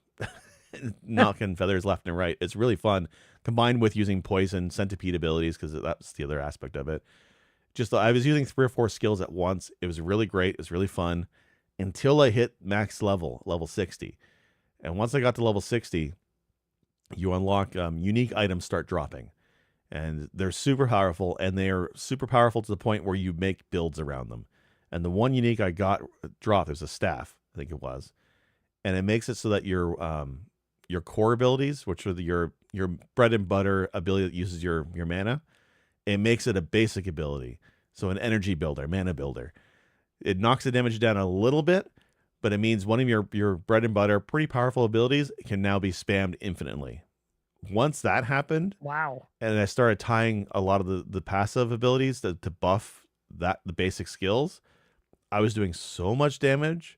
knocking feathers left and right. It's really fun, combined with using poison centipede abilities because that's the other aspect of it. Just I was using 3 or 4 skills at once. It was really great. It was really fun until I hit max level 60. And once I got to level 60, you unlock unique items start dropping. And they're super powerful, and they're super powerful to the point where you make builds around them. And the one unique I got dropped, there's a staff, I think it was, and it makes it so that your core abilities, which are your bread and butter ability that uses your mana, it makes it a basic ability. So an energy builder, mana builder. It knocks the damage down a little bit, but it means one of your bread and butter, pretty powerful abilities can now be spammed infinitely. Once that happened, Wow. and I started tying a lot of the passive abilities to buff the basic skills, I was doing so much damage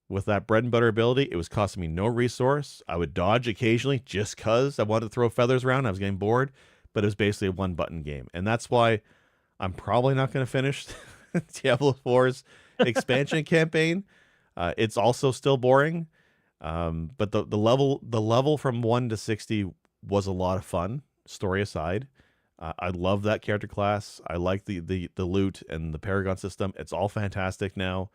with that bread and butter ability. It was costing me no resource. I would dodge occasionally just because I wanted to throw feathers around. I was getting bored, but it was basically a one button game. And that's why I'm probably not going to finish Diablo 4's expansion campaign. It's also still boring. But the level from 1 to 60 was a lot of fun, story aside. I love that character class. I like the loot and the Paragon system. It's all fantastic now.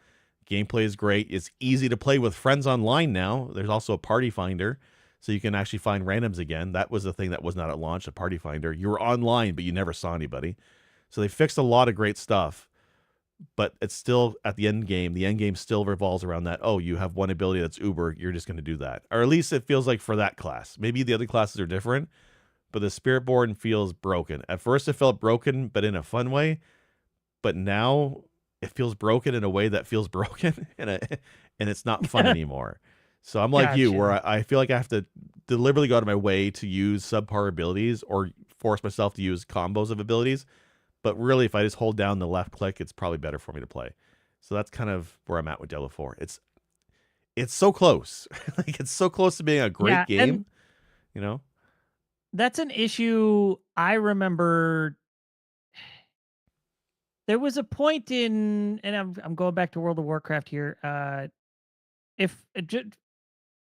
Gameplay is great. It's easy to play with friends online now. There's also a party finder, so you can actually find randoms again. That was the thing that was not at launch, a party finder. You were online, but you never saw anybody. So they fixed a lot of great stuff, but it's still at the end game. The end game still revolves around that. Oh, you have one ability that's Uber. You're just going to do that. Or at least it feels like for that class. Maybe the other classes are different, but the Spiritborn feels broken. At first it felt broken, but in a fun way. But now it feels broken in a way that feels broken and it's not fun anymore. So I'm like you, where Gotcha. I feel like I have to deliberately go out of my way to use subpar abilities or force myself to use combos of abilities. But really, if I just hold down the left click, it's probably better for me to play. So that's kind of where I'm at with Diablo 4. It's so close. Like it's so close to being a great Yeah, and game, you know? that's an issue I remember there was a point in and I'm going back to World of Warcraft here, if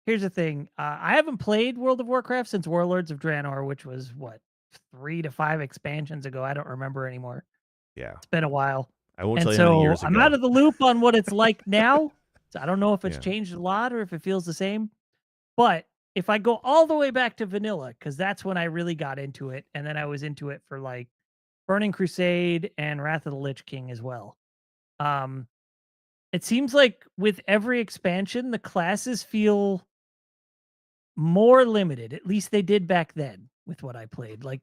here's the thing, I haven't played World of Warcraft since Warlords of Draenor, which was, what, 3 to 5 expansions ago? I don't remember anymore. Yeah. It's been a while. I won't And tell you how many so years I'm out ago. of the loop on what it's like now. So I don't know if it's Yeah. changed a lot or if it feels the same. But if I go all the way back to vanilla, because that's when I really got into it, and then I was into it for like Burning Crusade and Wrath of the Lich King as well. Um, it seems like with every expansion, the classes feel more limited. At least they did back then with what I played. Like,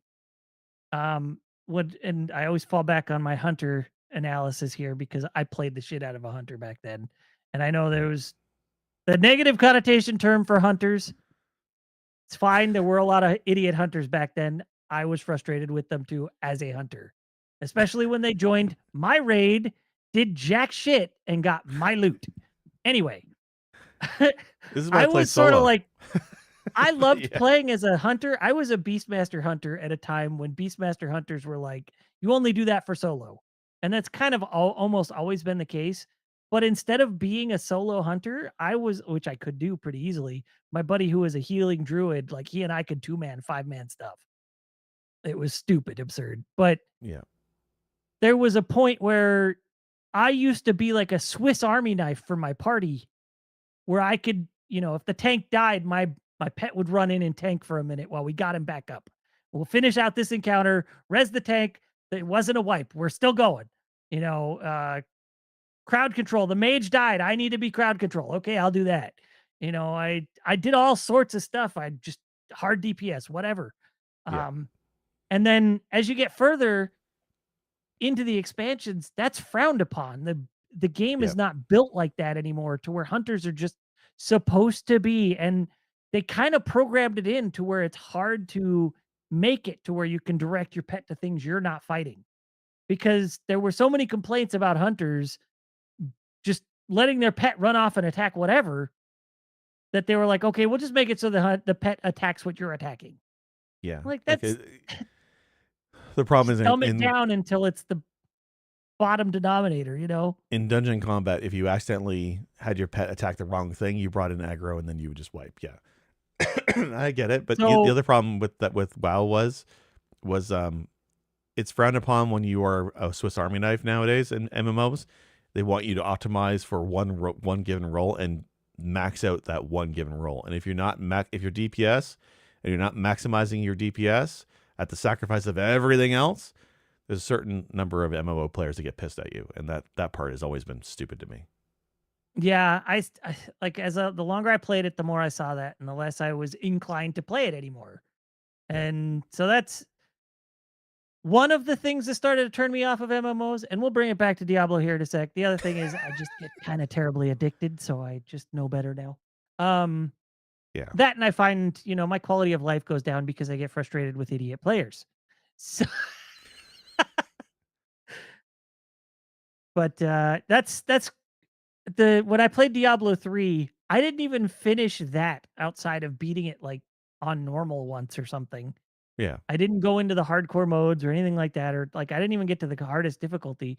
and I always fall back on my hunter analysis here because I played the shit out of a hunter back then. And I know there was the negative connotation term for hunters. It's fine. There were a lot of idiot hunters back then. I was frustrated with them too as a hunter, especially when they joined my raid, did jack shit, and got my loot. Anyway, This is why I I played was sort of solo. like, I loved Yeah. playing as a hunter. I was a Beastmaster hunter at a time when Beastmaster hunters were like, you only do that for solo. And that's kind of almost always been the case. But instead of being a solo hunter, I was, which I could do pretty easily. My buddy who was a healing druid, like he and I could 2-man, 5-man stuff. It was stupid, absurd. But Yeah. there was a point where I used to be like a Swiss Army knife for my party where I could, if the tank died, my pet would run in and tank for a minute while we got him back up. We'll finish out this encounter, res the tank. It wasn't a wipe. We're still going. You know, crowd control. The mage died. I need to be crowd control. Okay, I'll do that. I did all sorts of stuff. I just hard DPS, whatever. Yeah. Um, and then as you get further into the expansions, that's frowned upon. The game Yeah. is not built like that anymore to where hunters are just supposed to be, and they kind of programmed it in to where it's hard to make it to where you can direct your pet to things you're not fighting. Because there were so many complaints about hunters just letting their pet run off and attack whatever that they were like, okay, we'll just make it so the pet attacks what you're attacking. Yeah. Like Like that's the problem just is dumb it down until it's the bottom denominator, in dungeon combat, if you accidentally had your pet attack the wrong thing, you brought in aggro and then you would just wipe. Yeah. I get it, but the So other problem with that with WoW was it's frowned upon when you are a Swiss Army knife nowadays in MMOs. They want you to optimize for one given role and max out that one given role. And if you're not if you're DPS and you're not maximizing your DPS at the sacrifice of everything else, there's a certain number of MMO players that get pissed at you, and that part has always been stupid to me. yeah, I like the longer I played it, the more I saw that, and the less I was inclined to play it anymore. Yeah. And so that's one of the things that started to turn me off of MMOs. And we'll bring it back to Diablo here in a sec. The other thing is I just get kind of terribly addicted, so I just know better now. Um, Yeah. that and I find my quality of life goes down because I get frustrated with idiot players. So, but that's when I played Diablo 3, I didn't even finish that outside of beating it like on normal once or something. Yeah. I didn't go into the hardcore modes or anything like that, or like I didn't even get to the hardest difficulty,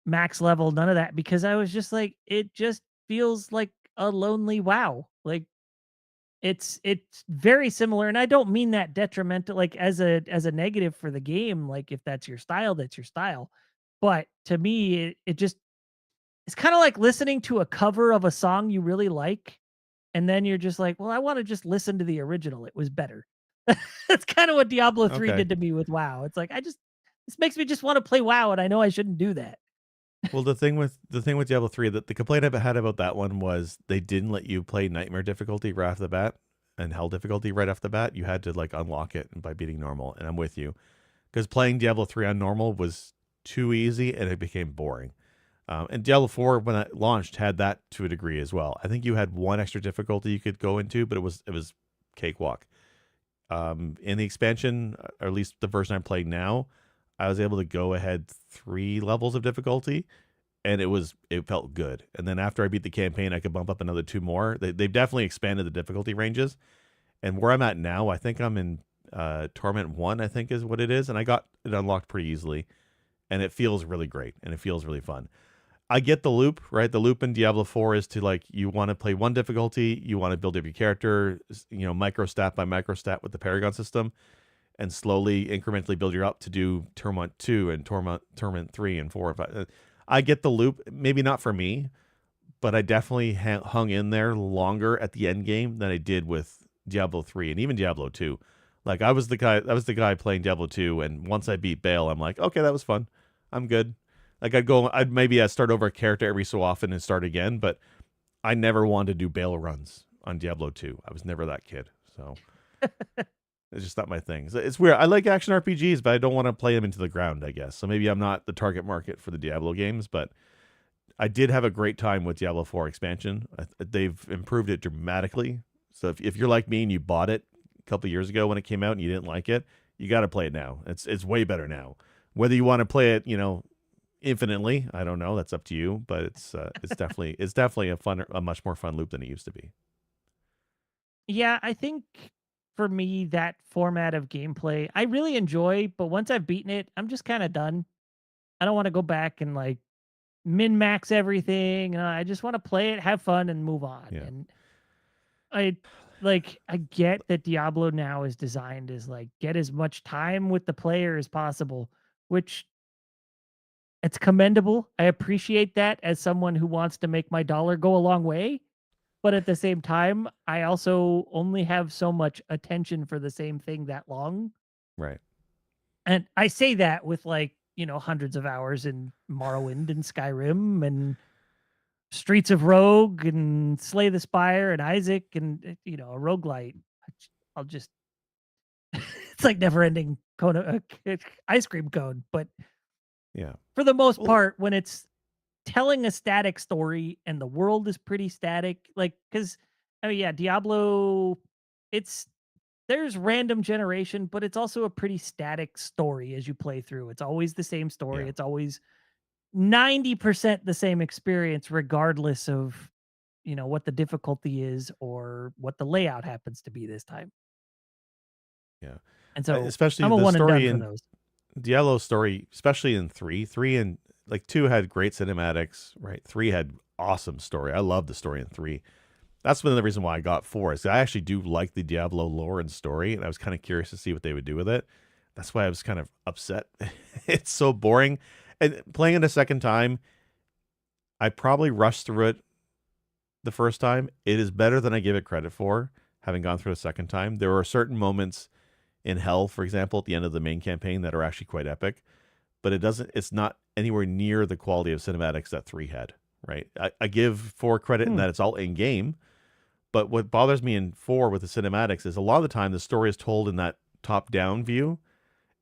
max level, none of that, because I was just like, it just feels like a lonely WoW. Like it's very similar, and I don't mean that detrimental, like as a negative for the game. Like if that's your style, that's your style. But to me, it just it's kind of like listening to a cover of a song you really like, and then you're just like, well, I want to just listen to the original. It was better. That's kind of what Diablo 3 Okay. did to me with WoW. It's like this makes me just want to play WoW, and I know I shouldn't do that. Well, the thing with Diablo 3, that the complaint I had about that one was they didn't let you play nightmare difficulty right off the bat and hell difficulty right off the bat. You had to like unlock it by beating normal, and I'm with you. Because playing Diablo 3 on normal was too easy and it became boring. And Diablo 4, when it launched, had that to a degree as well. I think you had one extra difficulty you could go into, but it was cakewalk. In the expansion, or at least the version I'm playing now, I was able to go ahead 3 levels of difficulty, and it felt good. And then after I beat the campaign, I could bump up another 2 more. They've definitely expanded the difficulty ranges. And where I'm at now, I think I'm in Torment 1, I think is what it is, and I got it unlocked pretty easily, and it feels really great, and it feels really fun. I get the loop, right? The loop in Diablo 4 is to like, you want to play one difficulty, you want to build up your character, microstat by microstat with the Paragon system, and slowly, incrementally build you up to do Torment 2 and Torment 3 and 4 and 5. I get the loop, maybe not for me, but I definitely hung in there longer at the end game than I did with Diablo 3 and even Diablo 2. Like I was the guy playing Diablo 2, and once I beat Baal, I'm like, okay, that was fun. I'm good. Like I'd start over a character every so often and start again, but I never wanted to do Baal runs on Diablo 2. I was never that kid. So it's just not my thing. So it's weird. I like action RPGs, but I don't want to play them into the ground, I guess. So maybe I'm not the target market for the Diablo games, but I did have a great time with Diablo 4 expansion. They've improved it dramatically. So if you're like me and you bought it a couple of years ago when it came out and you didn't like it, you got to play it now. It's way better now. Whether you want to play it, infinitely, I don't know. That's up to you. But it's definitely a much more fun loop than it used to be. Yeah, I think for me that format of gameplay I really enjoy, but once I've beaten it, I'm just kind of done. I don't want to go back and like min max everything. I just want to play it, have fun, and move on. Yeah. And I get that Diablo now is designed as like get as much time with the player as possible, which it's commendable. I appreciate that as someone who wants to make my dollar go a long way. But at the same time, I also only have so much attention for the same thing that long. Right. And I say that with hundreds of hours in Morrowind and Skyrim and Streets of Rogue and Slay the Spire and Isaac and a roguelite. I'll just it's like never ending cone ice cream cone. But Yeah. for the most Well, part, when it's telling a static story and the world is pretty static, like because yeah, Diablo, it's there's random generation, but it's also a pretty static story as you play through. It's always the same story. yeah. It's always 90% the same experience, regardless of what the difficulty is or what the layout happens to be this time. Yeah. And so Especially I'm a the one and done story for in those. Diablo's story, especially in 3 and like 2 had great cinematics, right? 3 had awesome story. I love the story in 3. That's one of the reason why I got 4 is I actually do like the Diablo lore and story, and I was kind of curious to see what they would do with it. That's why I was kind of upset. It's so boring. And playing it a second time, I probably rushed through it the first time. It is better than I give it credit for, having gone through a second time. There are certain moments in Hell, for example, at the end of the main campaign that are actually quite epic, but it's not anywhere near the quality of cinematics that 3 had, right? I give 4 credit in that it's all in game, but what bothers me in 4 with the cinematics is a lot of the time the story is told in that top down view,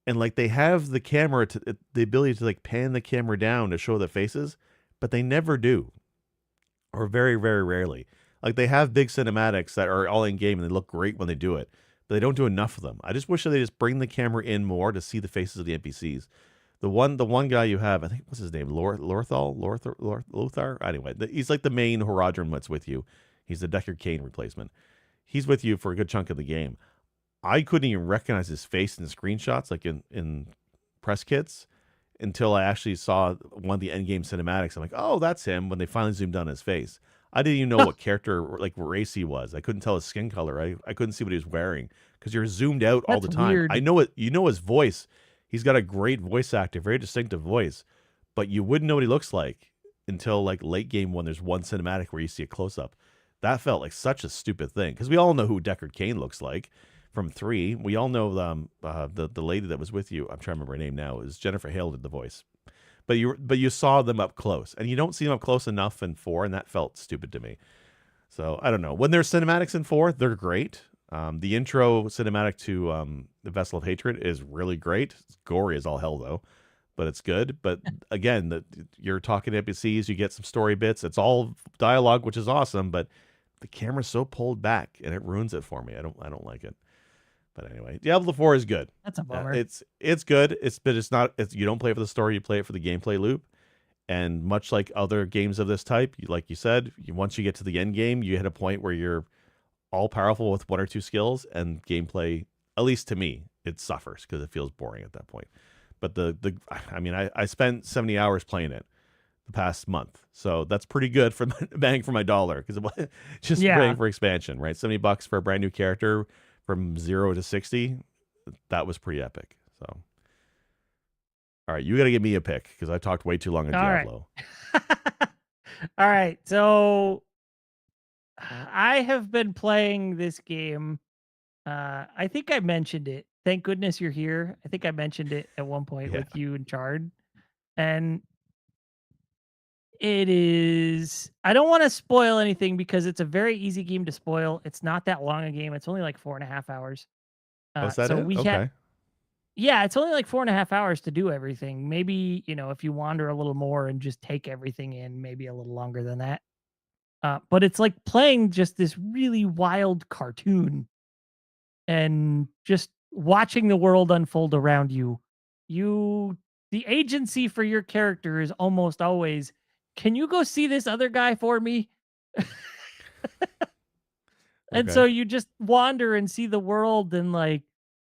and like they have the camera the ability to like pan the camera down to show the faces, but they never do, or very, very rarely. Like they have big cinematics that are all in game and they look great when they do it, but they don't do enough of them. I just wish that they just bring the camera in more to see the faces of the NPCs. The one guy you have, I think, what's his name? Lothar? Anyway, he's like the main Horadrim that's with you. He's the Deckard Cain replacement. He's with you for a good chunk of the game. I couldn't even recognize his face in the screenshots, like in press kits, until I actually saw one of the end game cinematics. I'm like, oh, that's him. When they finally zoomed on his face, I didn't even know what character, like race he was. I couldn't tell his skin color. I couldn't see what he was wearing because you're zoomed out all That's the time. weird. I know it. You know his voice. He's got a great voice actor, very distinctive voice, but you wouldn't know what he looks like until like late game when there's one cinematic where you see a close up. That felt like such a stupid thing because we all know who Deckard Cain looks like from 3. We all know the lady that was with you. I'm trying to remember her name now. Is Jennifer Hale did the voice, but you saw them up close, and you don't see them up close enough in 4, and that felt stupid to me. So I don't know. When there's cinematics in 4, they're great. The intro cinematic to the Vessel of Hatred is really great. It's gory as all hell though, but it's good. But again, you're talking to NPCs, you get some story bits. It's all dialogue, which is awesome, but the camera's so pulled back and it ruins it for me. I don't like it. But anyway, Diablo 4 is good. That's a bummer. It's good. But it's not. You don't play it for the story. You play it for the gameplay loop. And much like other games of this type, like you said, once you get to the end game, you hit a point where you're all powerful with 1 or 2 skills, and gameplay, at least to me, it suffers because it feels boring at that point. But I spent 70 hours playing it the past month, so that's pretty good for bang for my dollar because it just paying for expansion, right? $70 for a brand new character from 0 to 60, that was pretty epic. So, all right, you got to give me a pick because I talked way too long on Diablo. Right. All right. So I have been playing this game. I think I mentioned it. Thank goodness you're here. I think I mentioned it at one point Yeah. with you and Chard. And it is, I don't want to spoil anything because it's a very easy game to spoil. It's not that long a game. It's only like 4.5 hours. Oh, is that So it? we had, Okay. yeah, it's only like 4.5 hours to do everything. Maybe, if you wander a little more and just take everything in, maybe a little longer than that. But it's like playing just this really wild cartoon and just watching the world unfold around you. You, the agency for your character is almost always, can you go see this other guy for me? And Okay. so you just wander and see the world and like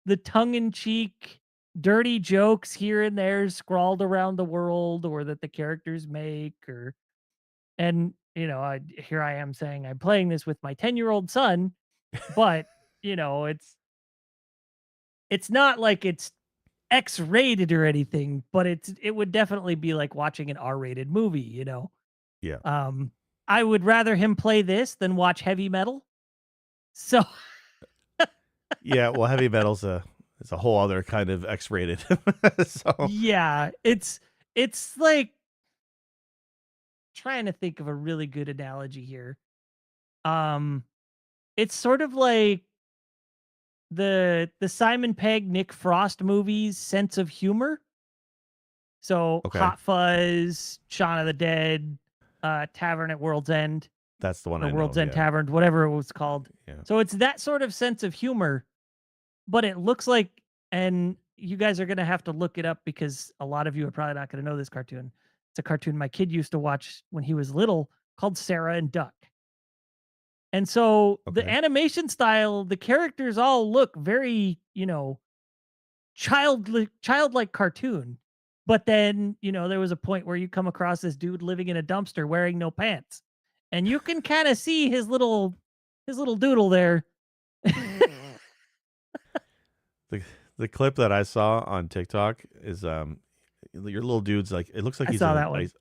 the tongue in cheek, dirty jokes here and there scrawled around the world or that the characters make or and here I am saying I'm playing this with my 10-year-old son, but it's not like it's X-rated or anything, but it would definitely be like watching an R-rated movie. Yeah. Um I would rather him play this than watch heavy metal. So Yeah. Well, heavy metal's it's a whole other kind of X-rated. So yeah, it's like trying to think of a really good analogy here. Um it's sort of like the Simon Pegg Nick Frost movies sense of humor. So okay, Hot Fuzz, Shaun of the Dead, Tavern at World's End that's the one or I know. World's End Yeah. Tavern, whatever it was called. Yeah. So it's that sort of sense of humor, but it looks like, and you guys are going to have to look it up because a lot of you are probably not going to know this cartoon. It's a cartoon my kid used to watch when he was little called Sarah and Duck. And so the Okay. animation style, the characters all look very, childlike cartoon. But then, there was a point where you come across this dude living in a dumpster wearing no pants. And you can kind of see his little doodle there. The the clip that I saw on TikTok is your little dude's like it looks like I he's saw in an that one. ice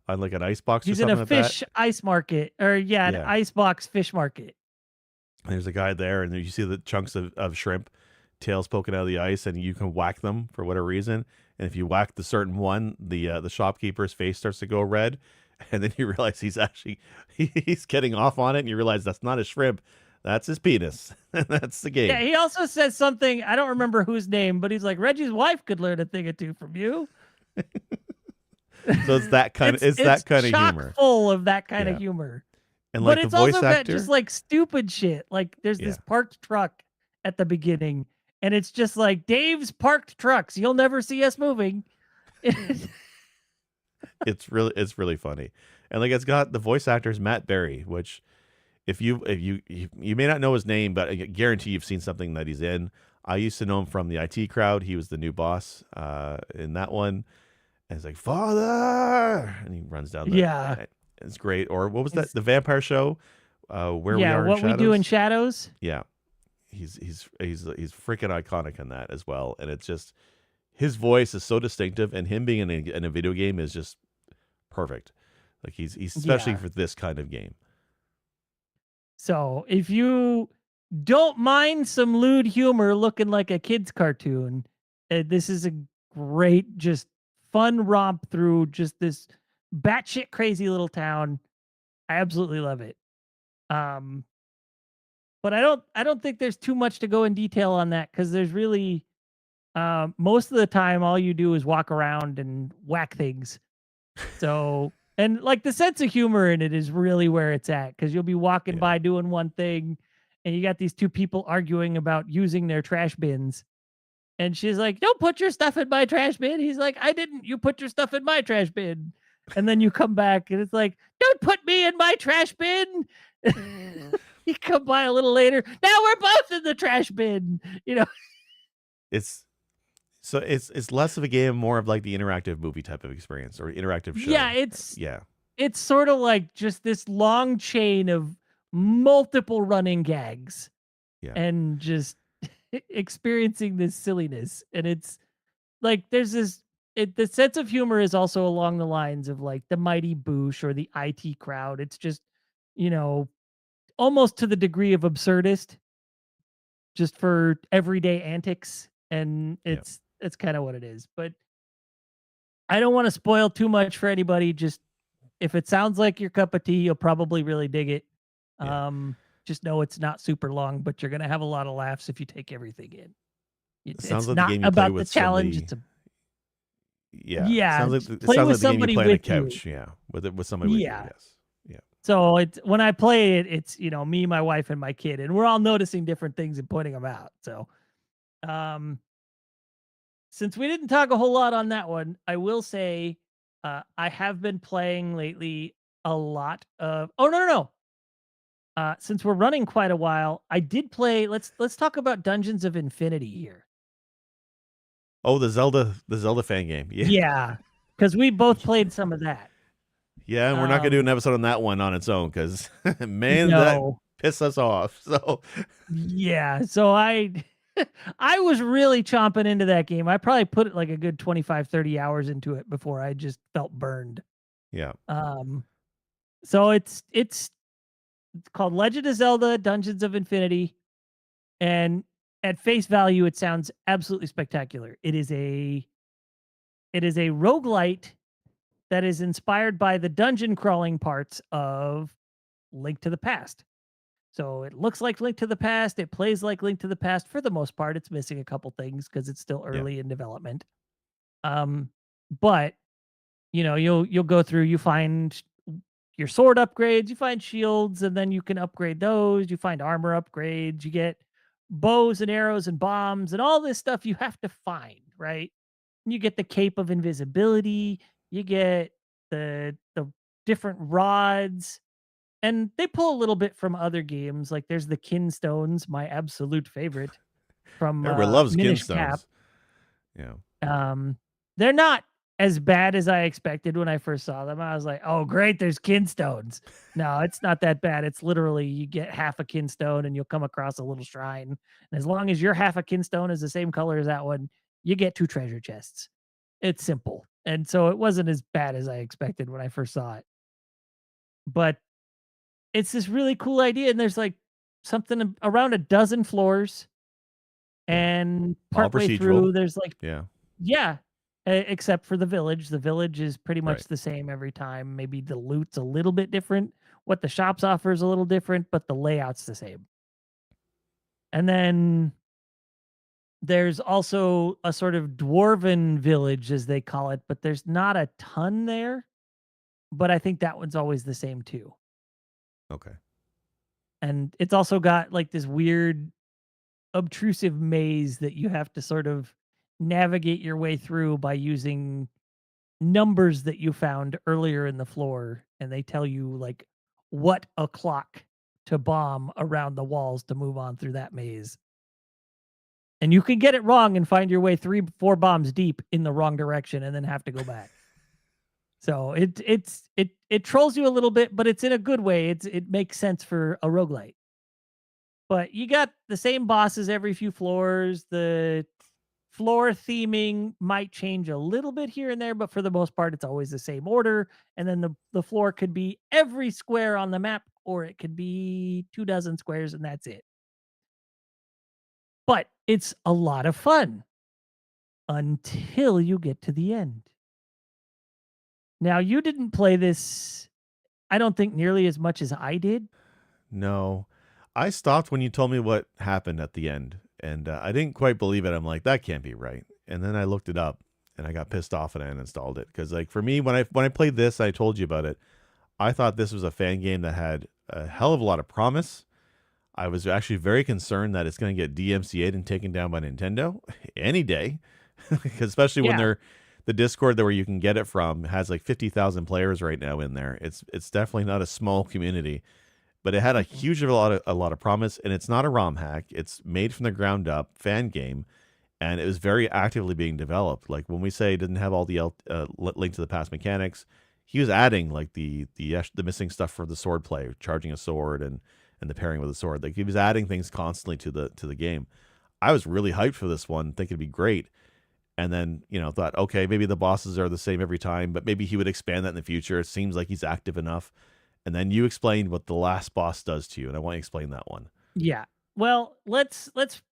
on like an ice box or He's in a something like that. fish ice market or yeah, an Yeah. icebox fish market. And there's a guy there, and you see the chunks of shrimp, tails poking out of the ice, and you can whack them for whatever reason. And if you whack the certain one, the shopkeeper's face starts to go red, and then you realize he's actually he's getting off on it, and you realize that's not a shrimp, that's his penis. That's the Yeah, game. he also says something, I don't remember whose name, but he's like, Reggie's wife could learn a thing or two from you. So it's it's it's that kind of chock humor. full of that kind of Yeah, humor. and But like the it's voice also got just actor. like stupid shit. Like there's Yeah, this parked truck at the beginning, and it's just like Dave's parked trucks. You'll never see us moving. it's really funny, and like it's got the voice actor's Matt Berry, which if you may not know his name, but I guarantee you've seen something that he's in. I used to know him from the IT Crowd. He was the new boss in that one. And he's like, "Father," and he runs down the. Yeah. It's great. Or what was that? It's The Vampire Show, Where We yeah, Are in what we do in Shadows. shadows. Yeah, he's freaking iconic in that as well. And it's just his voice is so distinctive, and him being in a video game is just perfect. Like he's especially Yeah. for this kind of game. So if you don't mind some lewd humor looking like a kid's cartoon, this is a great, just fun romp through just this batshit crazy little town. I absolutely love it. Um, but I don't think there's too much to go in detail on that because there's really most of the time all you do is walk around and whack things. So and like the sense of humor in it is really where it's at because you'll be walking Yeah. by doing one thing and you got these two people arguing about using their trash bins. And she's like, "Don't put your stuff in my trash bin." He's like, "I didn't. You put your stuff in my trash bin." And then you come back and it's like, "Don't put me in my trash bin." You come by a little later. Now we're both in the trash bin. It's it's less of a game, more of like the interactive movie type of experience or interactive Yeah, show. it's Yeah. it's sort of like just this long chain of multiple running gags Yeah. and just experiencing this silliness. And it's like there's this. the sense of humor is also along the lines of like the Mighty Boosh or the IT Crowd. It's just, you know, almost to the degree of absurdist, just for everyday antics, and Yeah. it's kind of what it is. But I don't want to spoil too much for anybody. Just if it sounds like your cup of tea, you'll probably really dig it. Yeah. Um, just know it's not super long, but you're gonna have a lot of laughs if you take everything in. It sounds It's like the not game you play about the with challenge. somebody. It's a Yeah. yeah. It Play sounds with like the game you somebody play on a with you. couch. Yeah. With somebody with you. Yeah. Yes. Yeah. So it's when I play it, it's me, my wife, and my kid, and we're all noticing different things and pointing them out. So um, since we didn't talk a whole lot on that one, I will say I have been playing lately a lot of. Oh no no no! Since we're running quite a while, I did play. Let's talk about Dungeons of Infinity here. Oh, the Zelda fan game. Yeah. Yeah, because we both played some of that. Yeah, and we're not gonna do an Um, episode on that one on its own because man, that no, pissed us off. So yeah. So I I was really chomping into that game. I probably put like a good 25, 30 hours into it before I just felt burned. yeah. Um so it's called Legend of Zelda Dungeons of Infinity, and at face value it sounds absolutely spectacular. It is a roguelite that is inspired by the dungeon crawling parts of Link to the Past. So it looks like Link to the Past. It plays like Link to the Past for the most part. It's missing a couple things because it's still Yeah. early in development. Um, but you'll go through. You find your sword upgrades. You find shields, and then you can upgrade those. You find armor upgrades. You get bows and arrows and bombs and all this stuff you have to find, right? You get the cape of invisibility. You get the different rods, and they pull a little bit from other games, like there's the Kinstones, my absolute favorite from, Everybody loves Minish Cap. Kinstones. Yeah. Um, they're not as bad as I expected when I first saw them. I was like, "Oh, great, there's Kinstones." No, it's not that bad. It's literally you get half a Kinstone and you'll come across a little shrine, and as long as your half a Kinstone is the same color as that one, you get 2 treasure chests. It's simple, and so it wasn't as bad as I expected when I first saw it. But it's this really cool idea, and there's, like, around a dozen floors, Yeah. and All partway procedural. through, there's, like Yeah. yeah, except for the village. The village is pretty much Right. the same every time. Maybe the loot's a little bit different. What the shops offer is a little different, but the layout's the same. And then there's also a sort of dwarven village, as they call it, but there's not a ton there, but I think that one's always the same too. Okay. And it's also got, like, this weird obtrusive maze that you have to sort of navigate your way through by using numbers that you found earlier in the floor, and they tell you like what o'clock to bomb around the walls to move on through that maze. And you can get it wrong and find your way 3 4 bombs deep in the wrong direction and then have to go back. So it trolls you a little bit, but it's in a good way. It makes sense for a roguelite. But you got the same bosses every few floors. The floor theming might change a little bit here and there, but for the most part, it's always the same order. And then the floor could be every square on the map, or it could be 2 dozen squares, and that's it. But it's a lot of fun until you get to the end. Now, you didn't play this, I don't think, nearly as much as I did. No. I stopped when you told me what happened at the end, and I didn't quite believe it. I'm like, that can't be right. And then I looked it up, and I got pissed off and I uninstalled it because, like, for me, when I played this, I told you about it. I thought this was a fan game that had a hell of a lot of promise. I was actually very concerned that it's going to get DMCA'd and taken down by Nintendo any day, because especially when Yeah. they're the Discord where you can get it from has like 50,000 players right now in there. It's definitely not a small community, but it had a Mm-mm. huge a lot of promise, and it's not a ROM hack. It's made from the ground up fan game, and it was very actively being developed. Like when we say it didn't have all the Link to the Past mechanics, he was adding like the missing stuff for the sword play, charging a sword and the pairing with a sword. Like he was adding things constantly to the game. I was really hyped for this one, think it'd be great. and then, thought, okay, maybe the bosses are the same every time, but maybe he would expand that in the future. It seems like he's active enough. And then you explained what the last boss does to you, and I want you to explain that one. Yeah. Well, let's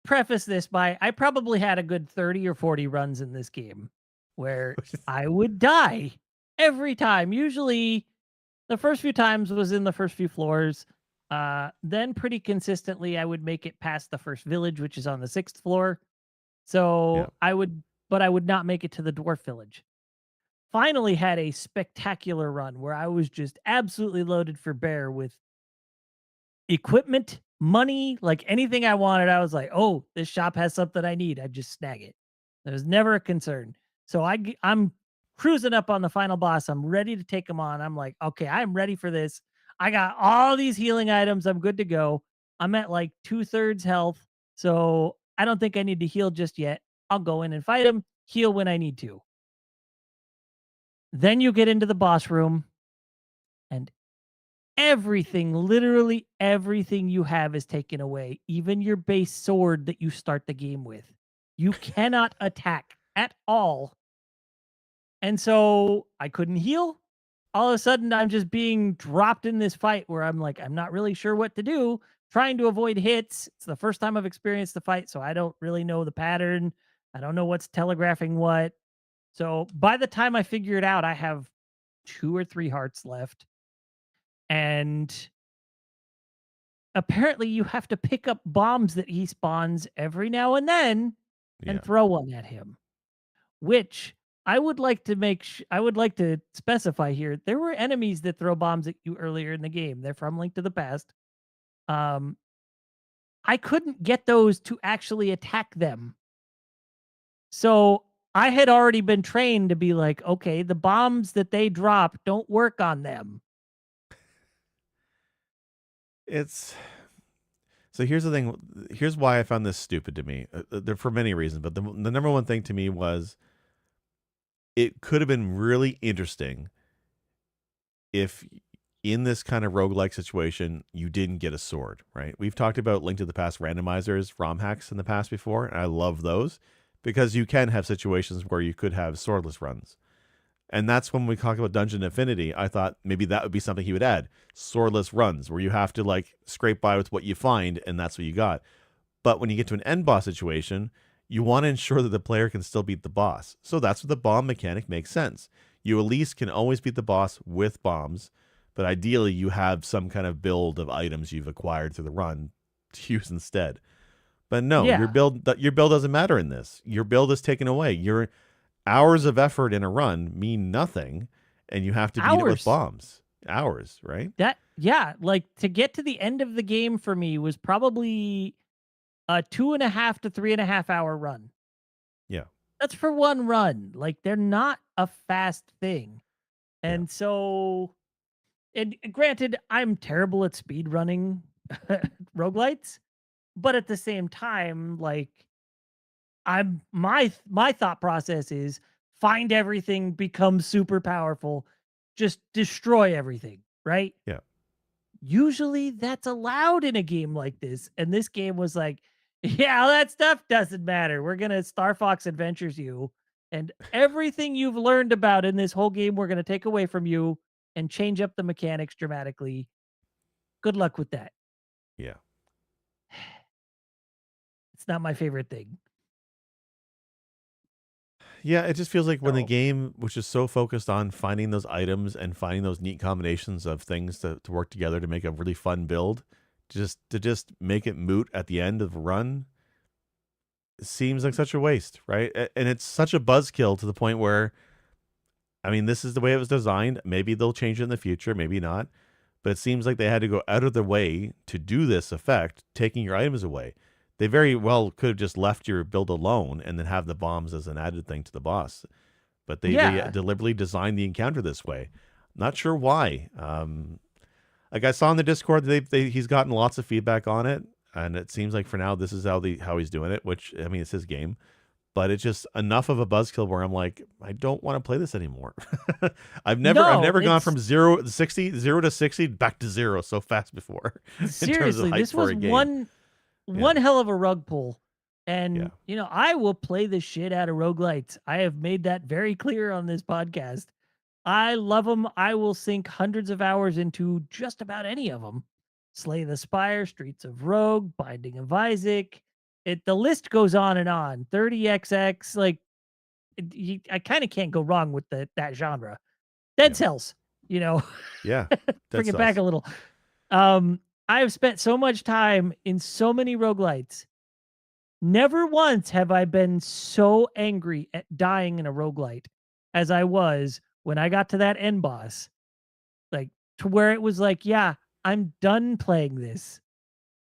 preface this by I probably had a good 30 or 40 runs in this game where I would die every time. Usually the first few times was in the first few floors. Then pretty consistently I would make it past the first village, which is on the 6th floor. Yeah. So I would not make it to the dwarf village. Finally had a spectacular run where I was just absolutely loaded for bear with equipment, money, like anything I wanted. I was like, "Oh, this shop has something I need." I'd just snag it. There was never a concern. So I'm cruising up on the final boss. I'm ready to take him on. I'm like, "Okay, I'm ready for this. I got all these healing items. I'm good to go. I'm at like 2/3 health. So I don't think I need to heal just yet. I'll go in and fight him, heal when I need to." Then you get into the boss room and everything, literally everything you have is taken away, even your base sword that you start the game with. You cannot attack at all. And so I couldn't heal. All of a sudden, I'm just being dropped in this fight where I'm like, I'm not really sure what to do, trying to avoid hits. It's the first time I've experienced the fight, so I don't really know the pattern. I don't know what's telegraphing what. So by the time I figure it out, I have 2 or 3 hearts left. And apparently you have to pick up bombs that he spawns every now and then Yeah. and throw one at him, which I would like to specify here. There were enemies that throw bombs at you earlier in the game. They're from Link to the Past. Um, I couldn't get those to actually attack them. So I had already been trained to be like, okay, the bombs that they drop don't work on them. It's so here's the thing. Here's why I found this stupid to me. There for many reasons, but the number one thing to me was it could have been really interesting if in this kind of roguelike situation you didn't get a sword, right? We've talked about Link to the Past randomizers, ROM hacks in the past before, and I love those because you can have situations where you could have swordless runs. And that's when we talk about Dungeon Affinity. I thought maybe that would be something he would add. Swordless runs where you have to like scrape by with what you find and that's what you got. But when you get to an end boss situation, you want to ensure that the player can still beat the boss. So that's where the bomb mechanic makes sense. You at least can always beat the boss with bombs, but ideally you have some kind of build of items you've acquired through the run to use instead. But no, Yeah. your build doesn't matter in this. Your build is taken away. Your hours of effort in a run mean nothing, and you have to beat it with bombs. Hours, right? Yeah, like to get to the end of the game for me was probably a 2.5 to 3.5 hour run. Yeah. That's for one run. Like they're not a fast thing. And so, and granted, I'm terrible at speed running roguelites, but at the same time, like my thought process is find everything, become super powerful, just destroy everything, right? Yeah. Usually that's allowed in a game like this. And this game was like, yeah, all that stuff doesn't matter. We're going to Star Fox Adventures you. And everything you've learned about in this whole game, we're going to take away from you and change up the mechanics dramatically. Good luck with that. Yeah. It's not my favorite thing. Yeah, it just feels like when the So, game, which is so focused on finding those items and finding those neat combinations of things to work together to make a really fun build, to just make it moot at the end of a run seems like such a waste, right? And it's such a buzzkill to the point where, I mean, this is the way it was designed. Maybe they'll change it in the future, maybe not. But it seems like they had to go out of their way to do this effect, taking your items away. They very well could have just left your build alone and then have the bombs as an added thing to the boss. But they deliberately designed the encounter this way. Not sure why. Like I saw in the Discord, he's gotten lots of feedback on it, and it seems like for now this is how he's doing it. Which I mean, it's his game, but it's just enough of a buzzkill where I'm like, I don't want to play this anymore. I've never gone from 0 to 60 back to 0 so fast before. Seriously, this was one hell of a rug pull. Yeah. And, I will play the shit out of roguelites. I have made that very clear on this podcast. I love them. I will sink hundreds of hours into just about any of them. Slay the Spire, Streets of Rogue, Binding of Isaac. The list goes on and on. 30XX, like I kind of can't go wrong with that genre. Dead Yeah. Cells, Yeah. bring Dead it back Cells. a little. I have spent so much time in so many roguelites. Never once have I been so angry at dying in a roguelite as I was when I got to that end boss. Like, to where it was like, yeah, I'm done playing this.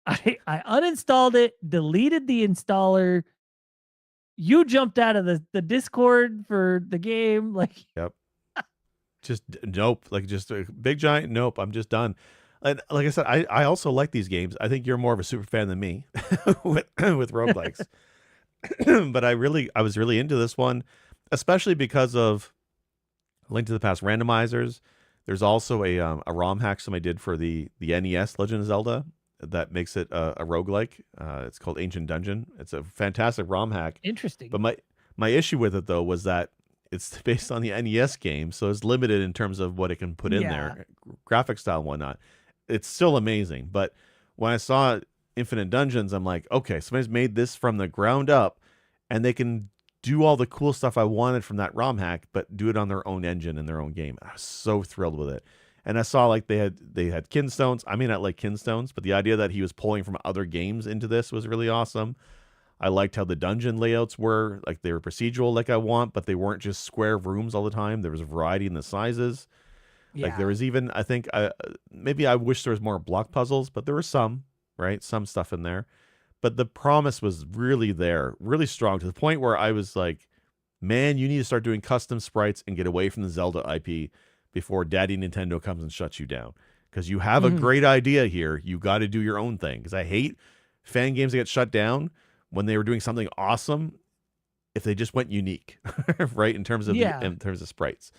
I uninstalled it, deleted the installer. You jumped out of the Discord for the game. Like, Yep. Just nope. Like just a big giant nope. I'm just done. And like I said, I also like these games. I think you're more of a super fan than me with roguelikes. But I was really into this one, especially because of Link to the Past randomizers. There's also a ROM hack somebody did for the NES Legend of Zelda that makes it a roguelike. It's called Ancient Dungeon. It's a fantastic ROM hack. interesting. But my issue with it though was that it's based on the NES game, so it's limited in terms of what it can put in there, graphic style and whatnot. It's still amazing, but when I saw Infinite Dungeons, I'm like, okay, somebody's made this from the ground up, and they can do all the cool stuff I wanted from that ROM hack, but do it on their own engine in their own game. I was so thrilled with it. And I saw like they had kinstones. I mean, not like kinstones, but the idea that he was pulling from other games into this was really awesome. I liked how the dungeon layouts were, like they were procedural like I want, but they weren't just square rooms all the time. There was a variety in the sizes. Like there was even, I think, maybe I wish there was more block puzzles, but there were some, right? Some stuff in there. But the promise was really there, really strong, to the point where I was like, man, you need to start doing custom sprites and get away from the Zelda IP before Daddy Nintendo comes and shuts you down. Because you have a great idea here. You got to do your own thing. Because I hate fan games that get shut down when they were doing something awesome if they just went unique, right? In terms of in terms of sprites.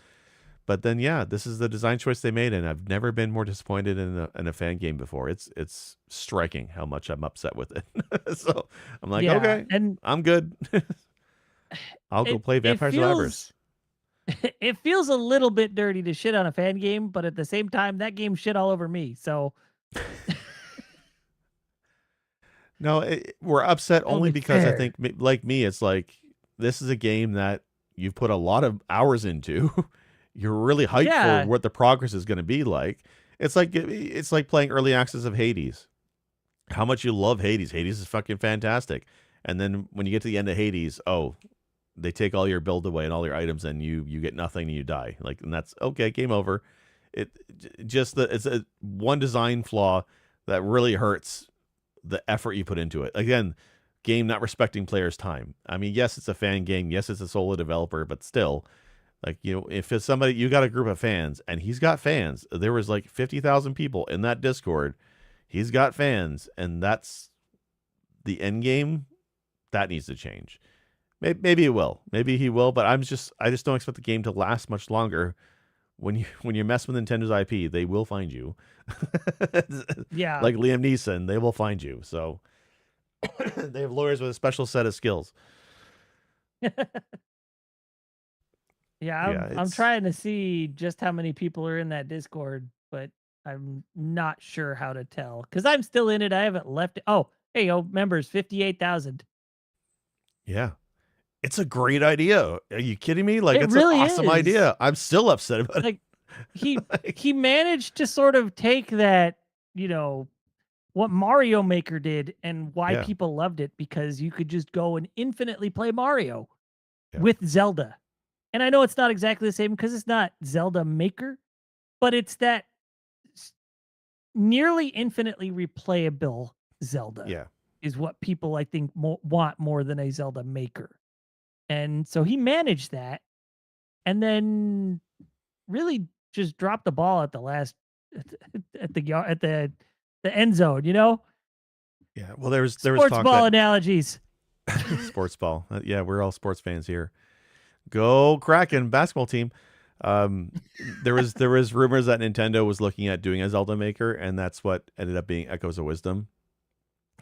But then, yeah, this is the design choice they made, and I've never been more disappointed in a fan game before. It's striking how much I'm upset with it. So I'm like, okay, and I'm good. I'll go play Vampire Survivors. It feels a little bit dirty to shit on a fan game, but at the same time, that game shit all over me. So No, we're upset only because I think, like me, it's like this is a game that you've put a lot of hours into. You're really hyped for what the progress is going to be like. It's like playing early access of Hades. How much you love Hades. Hades is fucking fantastic. And then when you get to the end of Hades, they take all your build away and all your items, and you get nothing and you die. Like, and that's okay, game over. It's a one design flaw that really hurts the effort you put into it. Again, game not respecting players' time. I mean, yes, it's a fan game. Yes, it's a solo developer, but still, like, if it's somebody, you got a group of fans, and he's got fans. There was like 50,000 people in that Discord. He's got fans, and that's the end game. That needs to change. Maybe it will. Maybe he will, but I just don't expect the game to last much longer. When you mess with Nintendo's IP, they will find you. Like Liam Neeson, they will find you. So they have lawyers with a special set of skills. I'm trying to see just how many people are in that Discord, but I'm not sure how to tell because I'm still in it. I haven't left it. Oh, hey, members, 58,000. Yeah. It's a great idea. Are you kidding me? Like, it's really an awesome idea. I'm still upset about it. He managed to sort of take that, what Mario Maker did and why people loved it, because you could just go and infinitely play Mario with Zelda. And I know it's not exactly the same because it's not Zelda Maker, but it's that nearly infinitely replayable Zelda. Yeah. Is what people, I think, want more than a Zelda Maker. And so he managed that, and then really just dropped the ball at the last at the end zone. Yeah. Well, there was sports talk ball analogies. Sports ball. Yeah, we're all sports fans here. Go Kraken basketball team. There was rumors that Nintendo was looking at doing a Zelda Maker, and that's what ended up being Echoes of Wisdom.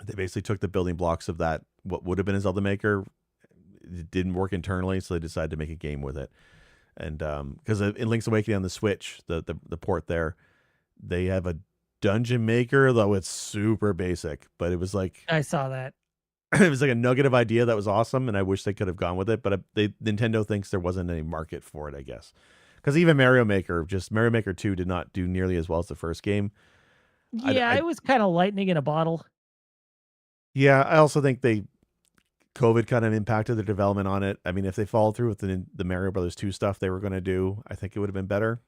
They basically took the building blocks of that what would have been a Zelda Maker. It didn't work internally, so they decided to make a game with it. And because in Link's Awakening on the Switch, the port there, they have a dungeon maker, though it's super basic. But it was like I saw that. it was like a nugget of idea that was awesome, and I wish they could have gone with it. But Nintendo thinks there wasn't any market for it, I guess. Because even Mario Maker 2 did not do nearly as well as the first game. Yeah, it was kind of lightning in a bottle. Yeah, I also think COVID kind of impacted the development on it. I mean, if they followed through with the Mario Brothers 2 stuff they were going to do, I think it would have been better.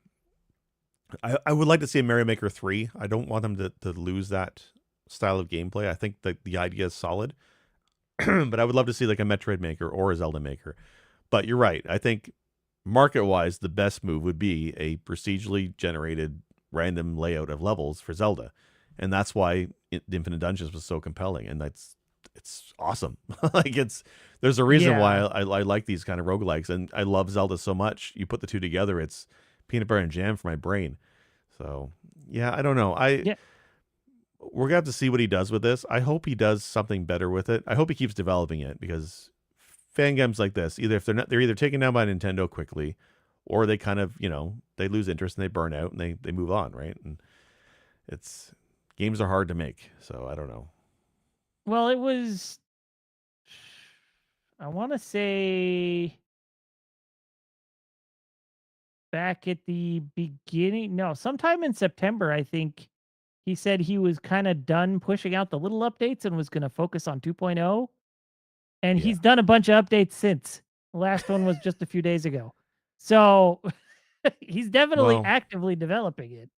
I would like to see a Mario Maker 3. I don't want them to lose that style of gameplay. I think that the idea is solid. But I would love to see like a Metroid Maker or a Zelda Maker. But you're right. I think market-wise, the best move would be a procedurally generated random layout of levels for Zelda. And that's why Infinite Dungeons was so compelling. And it's awesome. Like there's a reason why I like these kind of roguelikes, and I love Zelda so much. You put the two together, it's peanut butter and jam for my brain. So yeah, I don't know. We're gonna have to see what he does with this. I hope he does something better with it. I hope he keeps developing it, because fan games like this, they're either taken down by Nintendo quickly, or they kind of, they lose interest and they burn out and they move on, right? And games are hard to make, so I don't know. Well, it was, I want to say, back at the beginning, no, sometime in September, I think he said he was kind of done pushing out the little updates and was going to focus on 2.0. And Yeah. he's done a bunch of updates since. The last one was just a few days ago. So he's definitely actively developing it.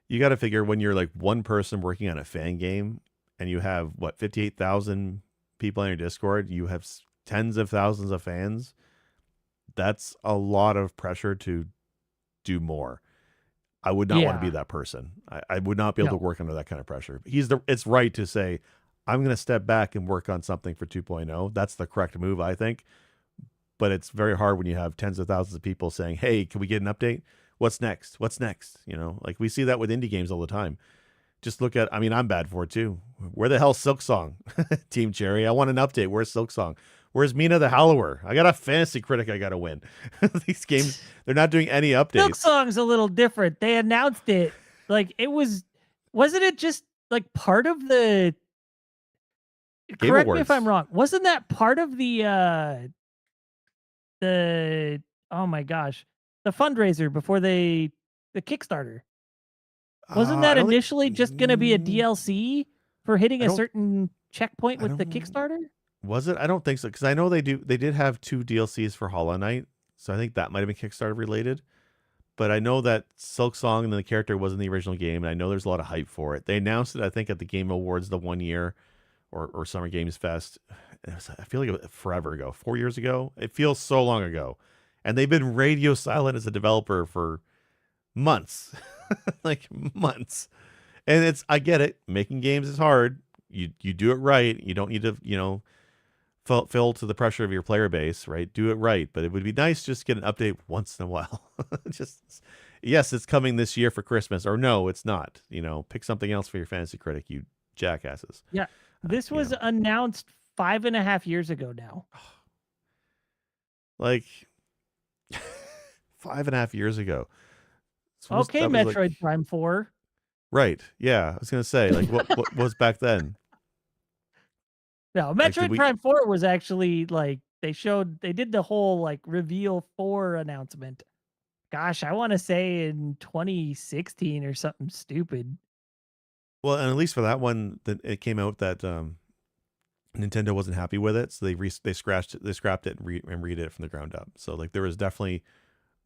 You got to figure, when you're like one person working on a fan game and you have 58,000 people on your Discord, you have tens of thousands of fans. That's a lot of pressure to do more. I would not want to be that person. I would not be able to work under that kind of pressure. It's right to say, I'm going to step back and work on something for 2.0. That's the correct move, I think. But it's very hard when you have tens of thousands of people saying, hey, can we get an update? What's next? What's next? Like we see that with indie games all the time. Just look at, I mean, I'm bad for it too. Where the hell's Silksong? Team Cherry, I want an update. Where's Silksong? Where's Mina the Hallower? I got a fantasy critic I got to win. These games, they're not doing any updates. Silksong's a little different. They announced it. Like wasn't it just like part of the, Game correct Awards. me if I'm wrong. Wasn't that part of the, oh my gosh, the fundraiser before the Kickstarter? Wasn't that initially just going to be a DLC for hitting a certain checkpoint with the Kickstarter? Was it? I don't think so, because I know they did have 2 DLCs for Hollow Knight, so I think that might have been Kickstarter related. But I know that Silksong and the character was in the original game, and I know there's a lot of hype for it. They announced it, I think, at the Game Awards the 1 year, or Summer Games Fest. I feel like it was forever ago, 4 years ago. It feels so long ago. And they've been radio silent as a developer for months. Like months. And I get it. Making games is hard. You do it right. You don't need to, fill to the pressure of your player base, right? Do it right. But it would be nice just to get an update once in a while. Yes, it's coming this year for Christmas. Or no, it's not. Pick something else for your fantasy critic, you jackasses. Yeah. This was announced 5.5 years ago now. Like 5.5 years ago. Okay, Metroid Prime 4. Right. Yeah. I was going to say, like, what was back then? No, Metroid Prime 4 was actually like, they did the whole like reveal 4 announcement. Gosh, I want to say in 2016 or something stupid. Well, and at least for that one, it came out that Nintendo wasn't happy with it, so they scrapped it and redid it from the ground up. So like there was definitely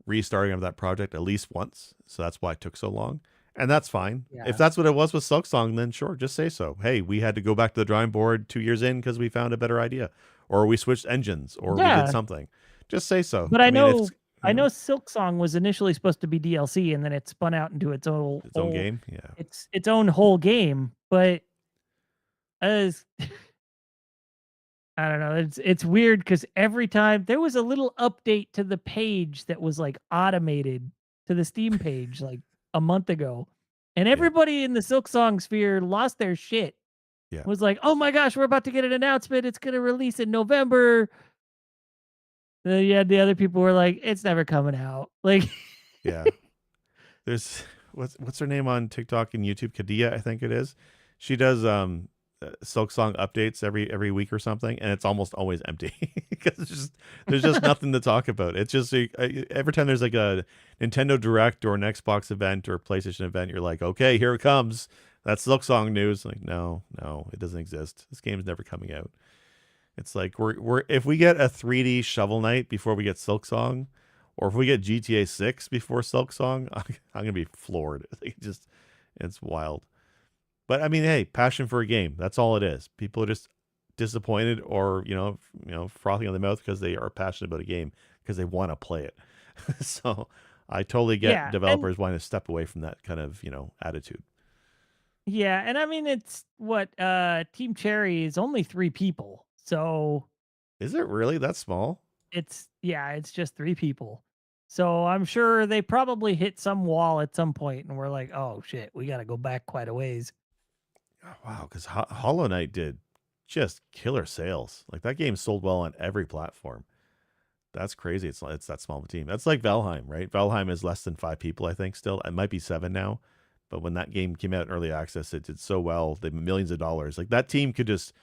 restarting of that project at least once. So that's why it took so long. And that's fine. Yeah. If that's what it was with Silksong, then sure, just say so. Hey, we had to go back to the drawing board 2 years in because we found a better idea, or we switched engines, or we did something. Just say so. But I know Silksong was initially supposed to be DLC, and then it spun out into its own game. Yeah, its own whole game. But as I don't know, it's weird because every time there was a little update to the page that was like automated to the Steam page, like a month ago, and everybody in the Silksong sphere lost their shit Yeah. Was like, "Oh my gosh, we're about to get an announcement. It's gonna release in November." Yeah, the other people were like, "It's never coming out." Like, Yeah. There's what's her name on TikTok and YouTube? Kadia, I think it is. She does Silk Song updates every week or something, and it's almost always empty because there's just nothing to talk about. It's just every time there's like a Nintendo Direct or an Xbox event or a PlayStation event, you're like, okay, here it comes. That's Silk Song news. Like, no, it doesn't exist. This game's never coming out. It's like we're if we get a 3D Shovel Knight before we get Silk Song, or if we get GTA 6 before Silk Song, I'm gonna be floored. It's wild. But I mean, hey, passion for a game. That's all it is. People are just disappointed or, frothing on the mouth because they are passionate about a game because they want to play it. So I totally get yeah, and developers wanting to step away from that kind of, attitude. yeah, and I mean, it's what Team Cherry is only 3 people. So, Is it really that small? it's just 3 people. So, I'm sure they probably hit some wall at some point and we're like, "Oh shit, we got to go back quite a ways." Oh, wow, because Hollow Knight did just killer sales. Like that game sold well on every platform. That's crazy. It's that small of a team. That's like Valheim, right? Valheim is less than 5 people, I think. Still, it might be 7 now. But when that game came out in early access, it did so well. They made millions of dollars. Like that team could just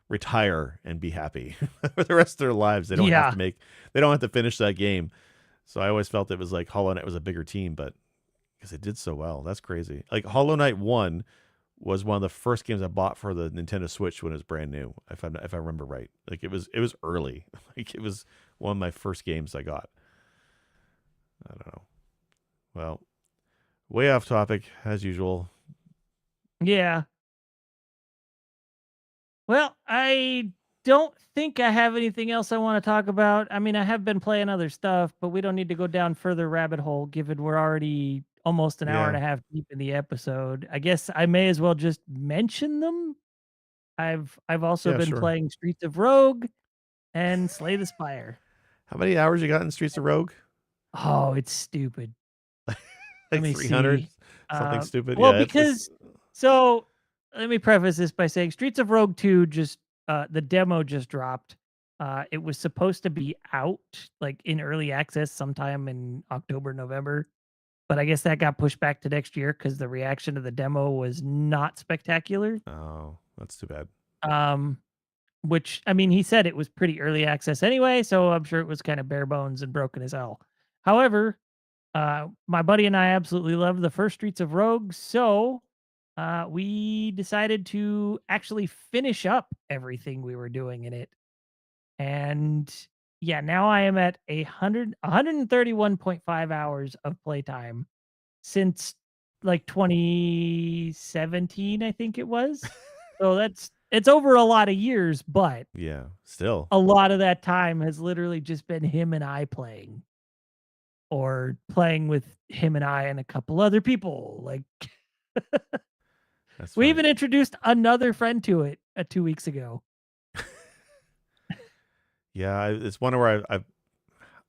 retire and be happy for the rest of their lives. They don't have Yeah. to make. They don't have to finish that game. So I always felt it was like Hollow Knight was a bigger team, but because it did so well, that's crazy. Like Hollow Knight 1 was one of the first games I bought for the Nintendo Switch when it was brand new. If I remember right, like it was early. Like it was one of my first games I got. I don't know. Well, way off topic as usual. Yeah. Well, I don't think I have anything else I want to talk about. I mean, I have been playing other stuff, but we don't need to go down further rabbit hole given we're already almost an hour and Yeah, a half deep in the episode. I guess I may as well just mention them. I've also yeah, been sure. playing Streets of Rogue and Slay the Spire. How many hours you got in Streets of Rogue? Oh, it's stupid. Let Like me 300, see. something stupid. Well, Yeah, it's because so let me preface this by saying Streets of Rogue 2 just the demo just dropped. It was supposed to be out like in early access sometime in October, November, but I guess that got pushed back to next year because the reaction to the demo was not spectacular. oh, that's too bad. Um, which I mean, he said it was pretty early access anyway, so I'm sure it was kind of bare bones and broken as hell. However, my buddy and I absolutely love the first Streets of Rogue, so we decided to actually finish up everything we were doing in it. And yeah, now I am at 131.5 hours of playtime since like 2017, I think it was. So it's over a lot of years, but Yeah, still. a lot of that time has literally just been him and I playing or playing with him and I and a couple other people. Like That's we funny. even introduced another friend to it 2 weeks ago. Yeah, it's one where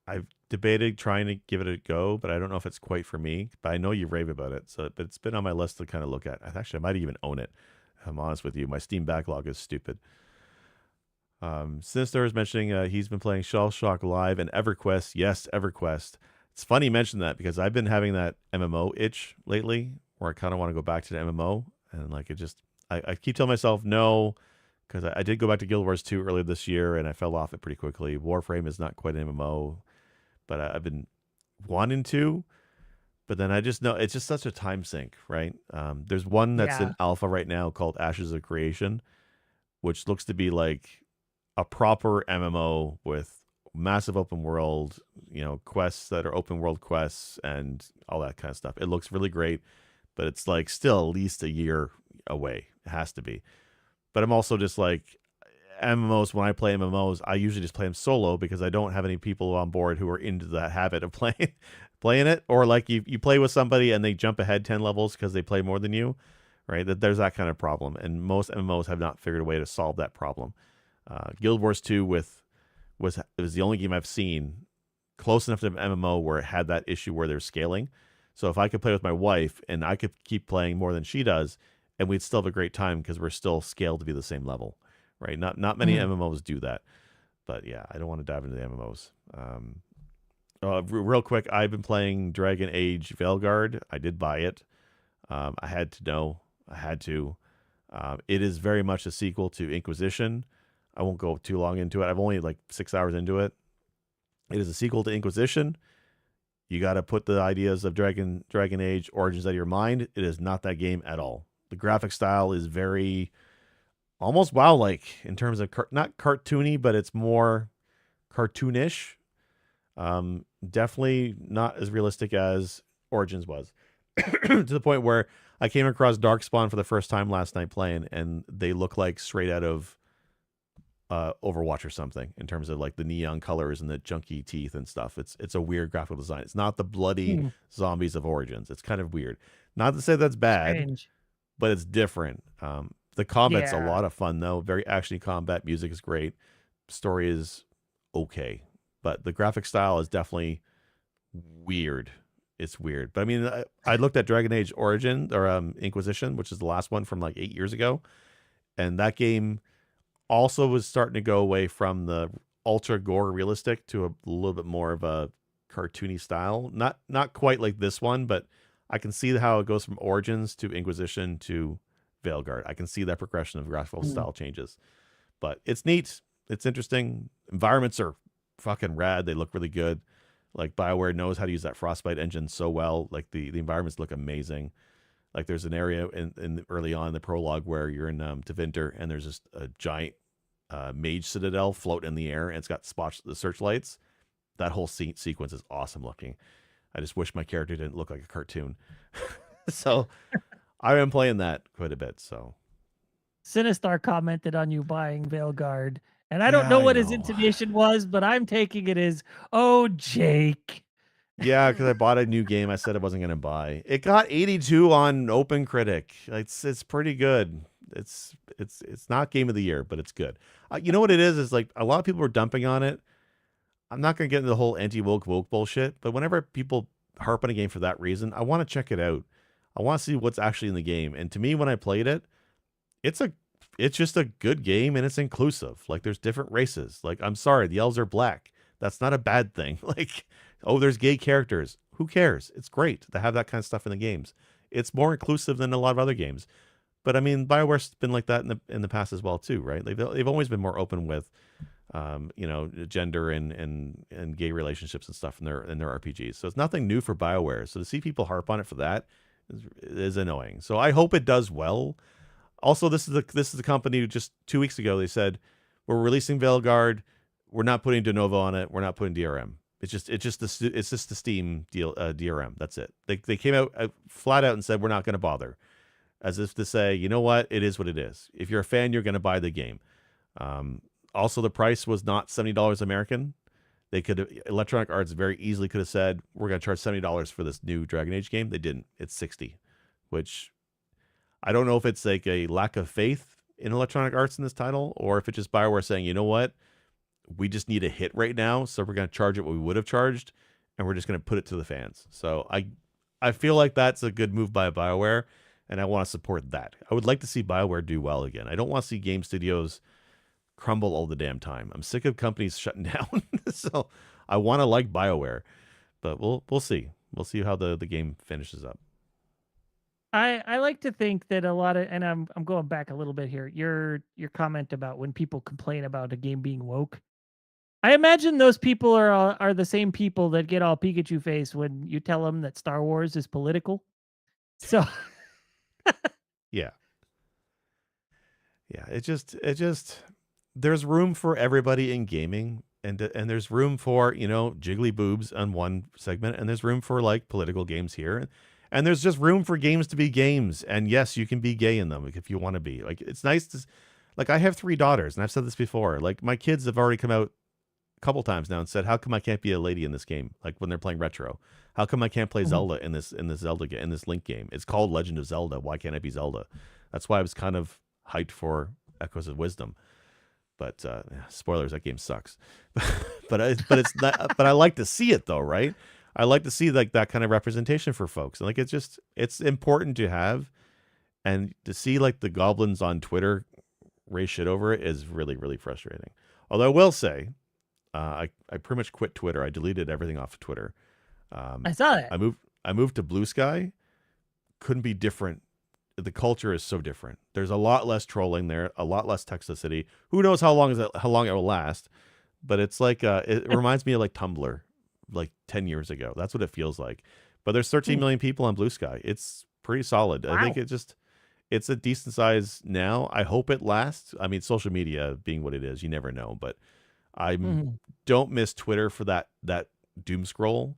I've debated trying to give it a go, but I don't know if it's quite for me. But I know you rave about it, so but it's been on my list to kind of look at. Actually, I might even own it. If I'm honest with you, my Steam backlog is stupid. Sinister is mentioning he's been playing Shell Shock Live and EverQuest. Yes, EverQuest. It's funny you mention that because I've been having that MMO itch lately, where I kind of want to go back to the MMO, and like it just I keep telling myself no, because I did go back to Guild Wars 2 earlier this year and I fell off it pretty quickly. Warframe is not quite an MMO, but I've been wanting to. But then I just know it's just such a time sink, right? There's one that's in Yeah. alpha right now called Ashes of Creation, which looks to be like a proper MMO with massive open world, quests that are open world quests and all that kind of stuff. It looks really great, but it's like still at least a year away. It has to be. But I'm also just like MMOs. When I play MMOs, I usually just play them solo because I don't have any people on board who are into that habit of playing it. Or like you play with somebody and they jump ahead 10 levels because they play more than you, right? That there's that kind of problem, and most MMOs have not figured a way to solve that problem. Guild Wars 2 was the only game I've seen close enough to an MMO where it had that issue where they're scaling. So if I could play with my wife and I could keep playing more than she does, and we'd still have a great time because we're still scaled to be the same level, right? Not many Mhm. MMOs do that, but yeah, I don't want to dive into the MMOs. Real quick, I've been playing Dragon Age Veilguard. I did buy it. I had to know. I had to. It is very much a sequel to Inquisition. I won't go too long into it. I've only like 6 hours into it. It is a sequel to Inquisition. You got to put the ideas of Dragon Age Origins out of your mind. It is not that game at all. The graphic style is very almost WoW-like in terms of not cartoony, but it's more cartoonish. Definitely not as realistic as Origins was. To the point where I came across Darkspawn for the first time last night playing, and they look like straight out of Overwatch or something in terms of like the neon colors and the chunky teeth and stuff. It's a weird graphical design. It's not the bloody Hmm. zombies of Origins. It's kind of weird. Not to say that's bad, Strange. but it's different. The combat's a Yeah. lot of fun though. Very actiony combat. Music is great. Story is okay, but the graphic style is definitely weird. It's weird. But I mean, I looked at Dragon Age Origin or Inquisition, which is the last one from like 8 years ago, and that game also was starting to go away from the ultra gore realistic to a little bit more of a cartoony style. Not quite like this one, but I can see how it goes from Origins to Inquisition to Veilguard. I can see that progression of graphical Hmm. style changes. But it's neat. It's interesting. Environments are fucking rad. They look really good. Like BioWare knows how to use that Frostbite engine so well. Like the environments look amazing. Like there's an area in early on in the prologue where you're in Tevinter and there's just a giant mage citadel floating in the air and it's got spots the searchlights. That whole sequence is awesome looking. I just wish my character didn't look like a cartoon. So I've been playing that quite a bit. So Sinistar commented on you buying Veilguard, and I don't yeah, know I what his know. intonation was, but I'm taking it as, "Oh, Jake." Yeah, because I bought a new game I said I wasn't going to buy. It got 82 on Open Critic. It's pretty good. It's not game of the year, but it's good. You know what it is? Is like a lot of people are dumping on it. I'm not going to get into the whole anti-woke bullshit, but whenever people harp on a game for that reason, I want to check it out. I want to see what's actually in the game. And to me, when I played it, it's a it's just a good game and it's inclusive. Like there's different races. Like I'm sorry, the elves are black. That's not a bad thing. Like, oh, there's gay characters. Who cares? It's great to have that kind of stuff in the games. It's more inclusive than a lot of other games. But I mean, BioWare's been like that in the past as well too, right? Like they've always been more open with gender and gay relationships and stuff in their RPGs. So it's nothing new for BioWare. So to see people harp on it for that is annoying. So I hope it does well. Also, this is the company who just 2 weeks ago they said we're releasing Veilguard. We're not putting de novo on it. We're not putting DRM. It's just the Steam deal DRM. That's it. They came out flat out and said we're not going to bother, as if to say, you know what, it is what it is. If you're a fan, you're going to buy the game. Also, the price was not $70 American. They could Electronic Arts very easily could have said we're going to charge $70 for this new Dragon Age game. They didn't. It's 60, which I don't know if it's like a lack of faith in Electronic Arts in this title, or if it's just BioWare saying, you know what, we just need a hit right now, so we're going to charge it what we would have charged, and we're just going to put it to the fans. So I feel like that's a good move by BioWare, and I want to support that. I would like to see BioWare do well again. I don't want to see game studios crumble all the damn time. I'm sick of companies shutting down. So I want to like BioWare, but we'll see. We'll see how the game finishes up. I like to think that a lot of, and I'm going back a little bit here. Your comment about when people complain about a game being woke. I imagine those people are the same people that get all Pikachu face when you tell them that Star Wars is political. So Yeah. Yeah, it just there's room for everybody in gaming, and there's room for, jiggly boobs on one segment, and there's room for like political games here. And there's just room for games to be games. And yes, you can be gay in them like, if you want to be. Like it's nice to like I have 3 daughters and I've said this before. Like my kids have already come out a couple times now and said, "How come I can't be a lady in this game?" Like when they're playing retro. "How come I can't play Mhm. Zelda in this Zelda game, in this Link game? It's called Legend of Zelda. Why can't I be Zelda?" That's why I was kind of hyped for Echoes of Wisdom. But spoilers, that game sucks. But it's not, but I like to see it though, right? I like to see like that kind of representation for folks. And like it's important to have. And to see like the goblins on Twitter raise shit over it is really, really frustrating. Although I will say, I pretty much quit Twitter. I deleted everything off of Twitter. I saw that. I moved to Blue Sky. Couldn't be different. The culture is so different. There's a lot less trolling there, a lot less toxicity. Who knows how long it will last? But it's like it reminds me of like Tumblr, like 10 years ago. That's what it feels like. But there's 13 million people on Blue Sky. It's pretty solid. Wow. I think it's a decent size now. I hope it lasts. I mean, social media being what it is, you never know. But I don't miss Twitter for that doom scroll,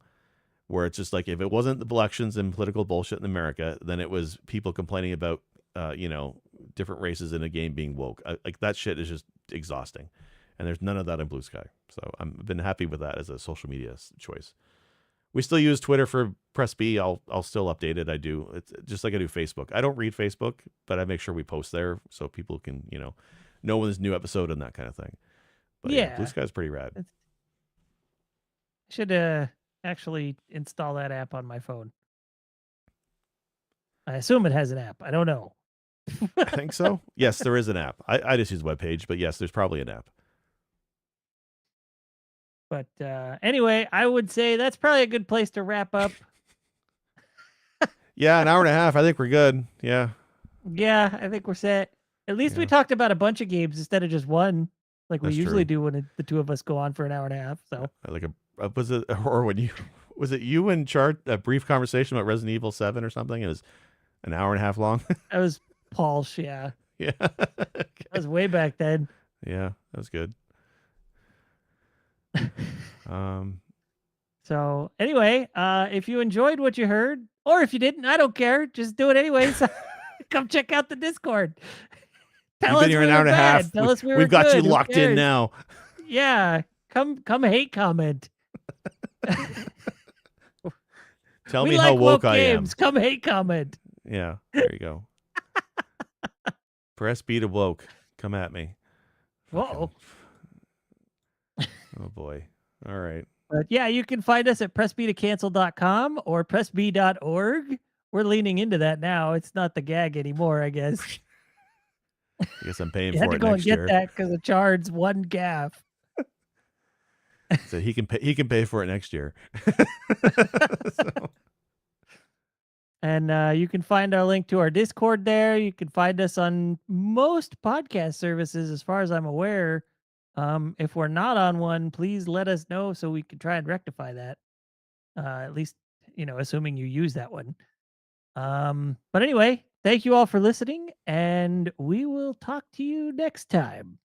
where it's just like, if it wasn't the elections and political bullshit in America, then it was people complaining about different races in a game being woke. Like that shit is just exhausting, and there's none of that in Blue Sky. So I've been happy with that as a social media choice. We still use Twitter for Press B. I'll still update it. I do. It's just like I do Facebook. I don't read Facebook, but I make sure we post there so people can know when there's a new episode and that kind of thing. But yeah, Blue Sky is pretty rad. I should actually install that app on my phone. I assume it has an app. I don't know. I think so. Yes, there is an app. I just use the webpage, but yes, there's probably an app. But anyway, I would say that's probably a good place to wrap up. Yeah, an hour and a half. I think we're good. Yeah. Yeah, I think we're set. At least we talked about a bunch of games instead of just one, like we usually do when the two of us go on for an hour and a half. So like was it you and Chart a brief conversation about Resident Evil 7 or something? It was an hour and a half long. That was Paul. Yeah. Yeah. That was way back then. Yeah, that was good. So anyway, if you enjoyed what you heard, or if you didn't, I don't care. Just do it anyways. Come check out the Discord. You've been here an hour and a half. Tell us we've got you locked in now. Yeah, come hate comment. Tell me how woke I am. Come hate comment. Yeah, there you go. Press B to woke. Come at me. Whoa. Oh boy. All right. But yeah, you can find us at pressbtocancel.com or pressb.org. We're leaning into that now. It's not the gag anymore, I guess. I guess I'm paying you for had to it go next and get year. that because the charge one gaff. So he can pay for it next year. And you can find our link to our Discord there. You can find us on most podcast services, as far as I'm aware. If we're not on one, please let us know so we can try and rectify that. At least, assuming you use that one. But anyway, thank you all for listening, and we will talk to you next time.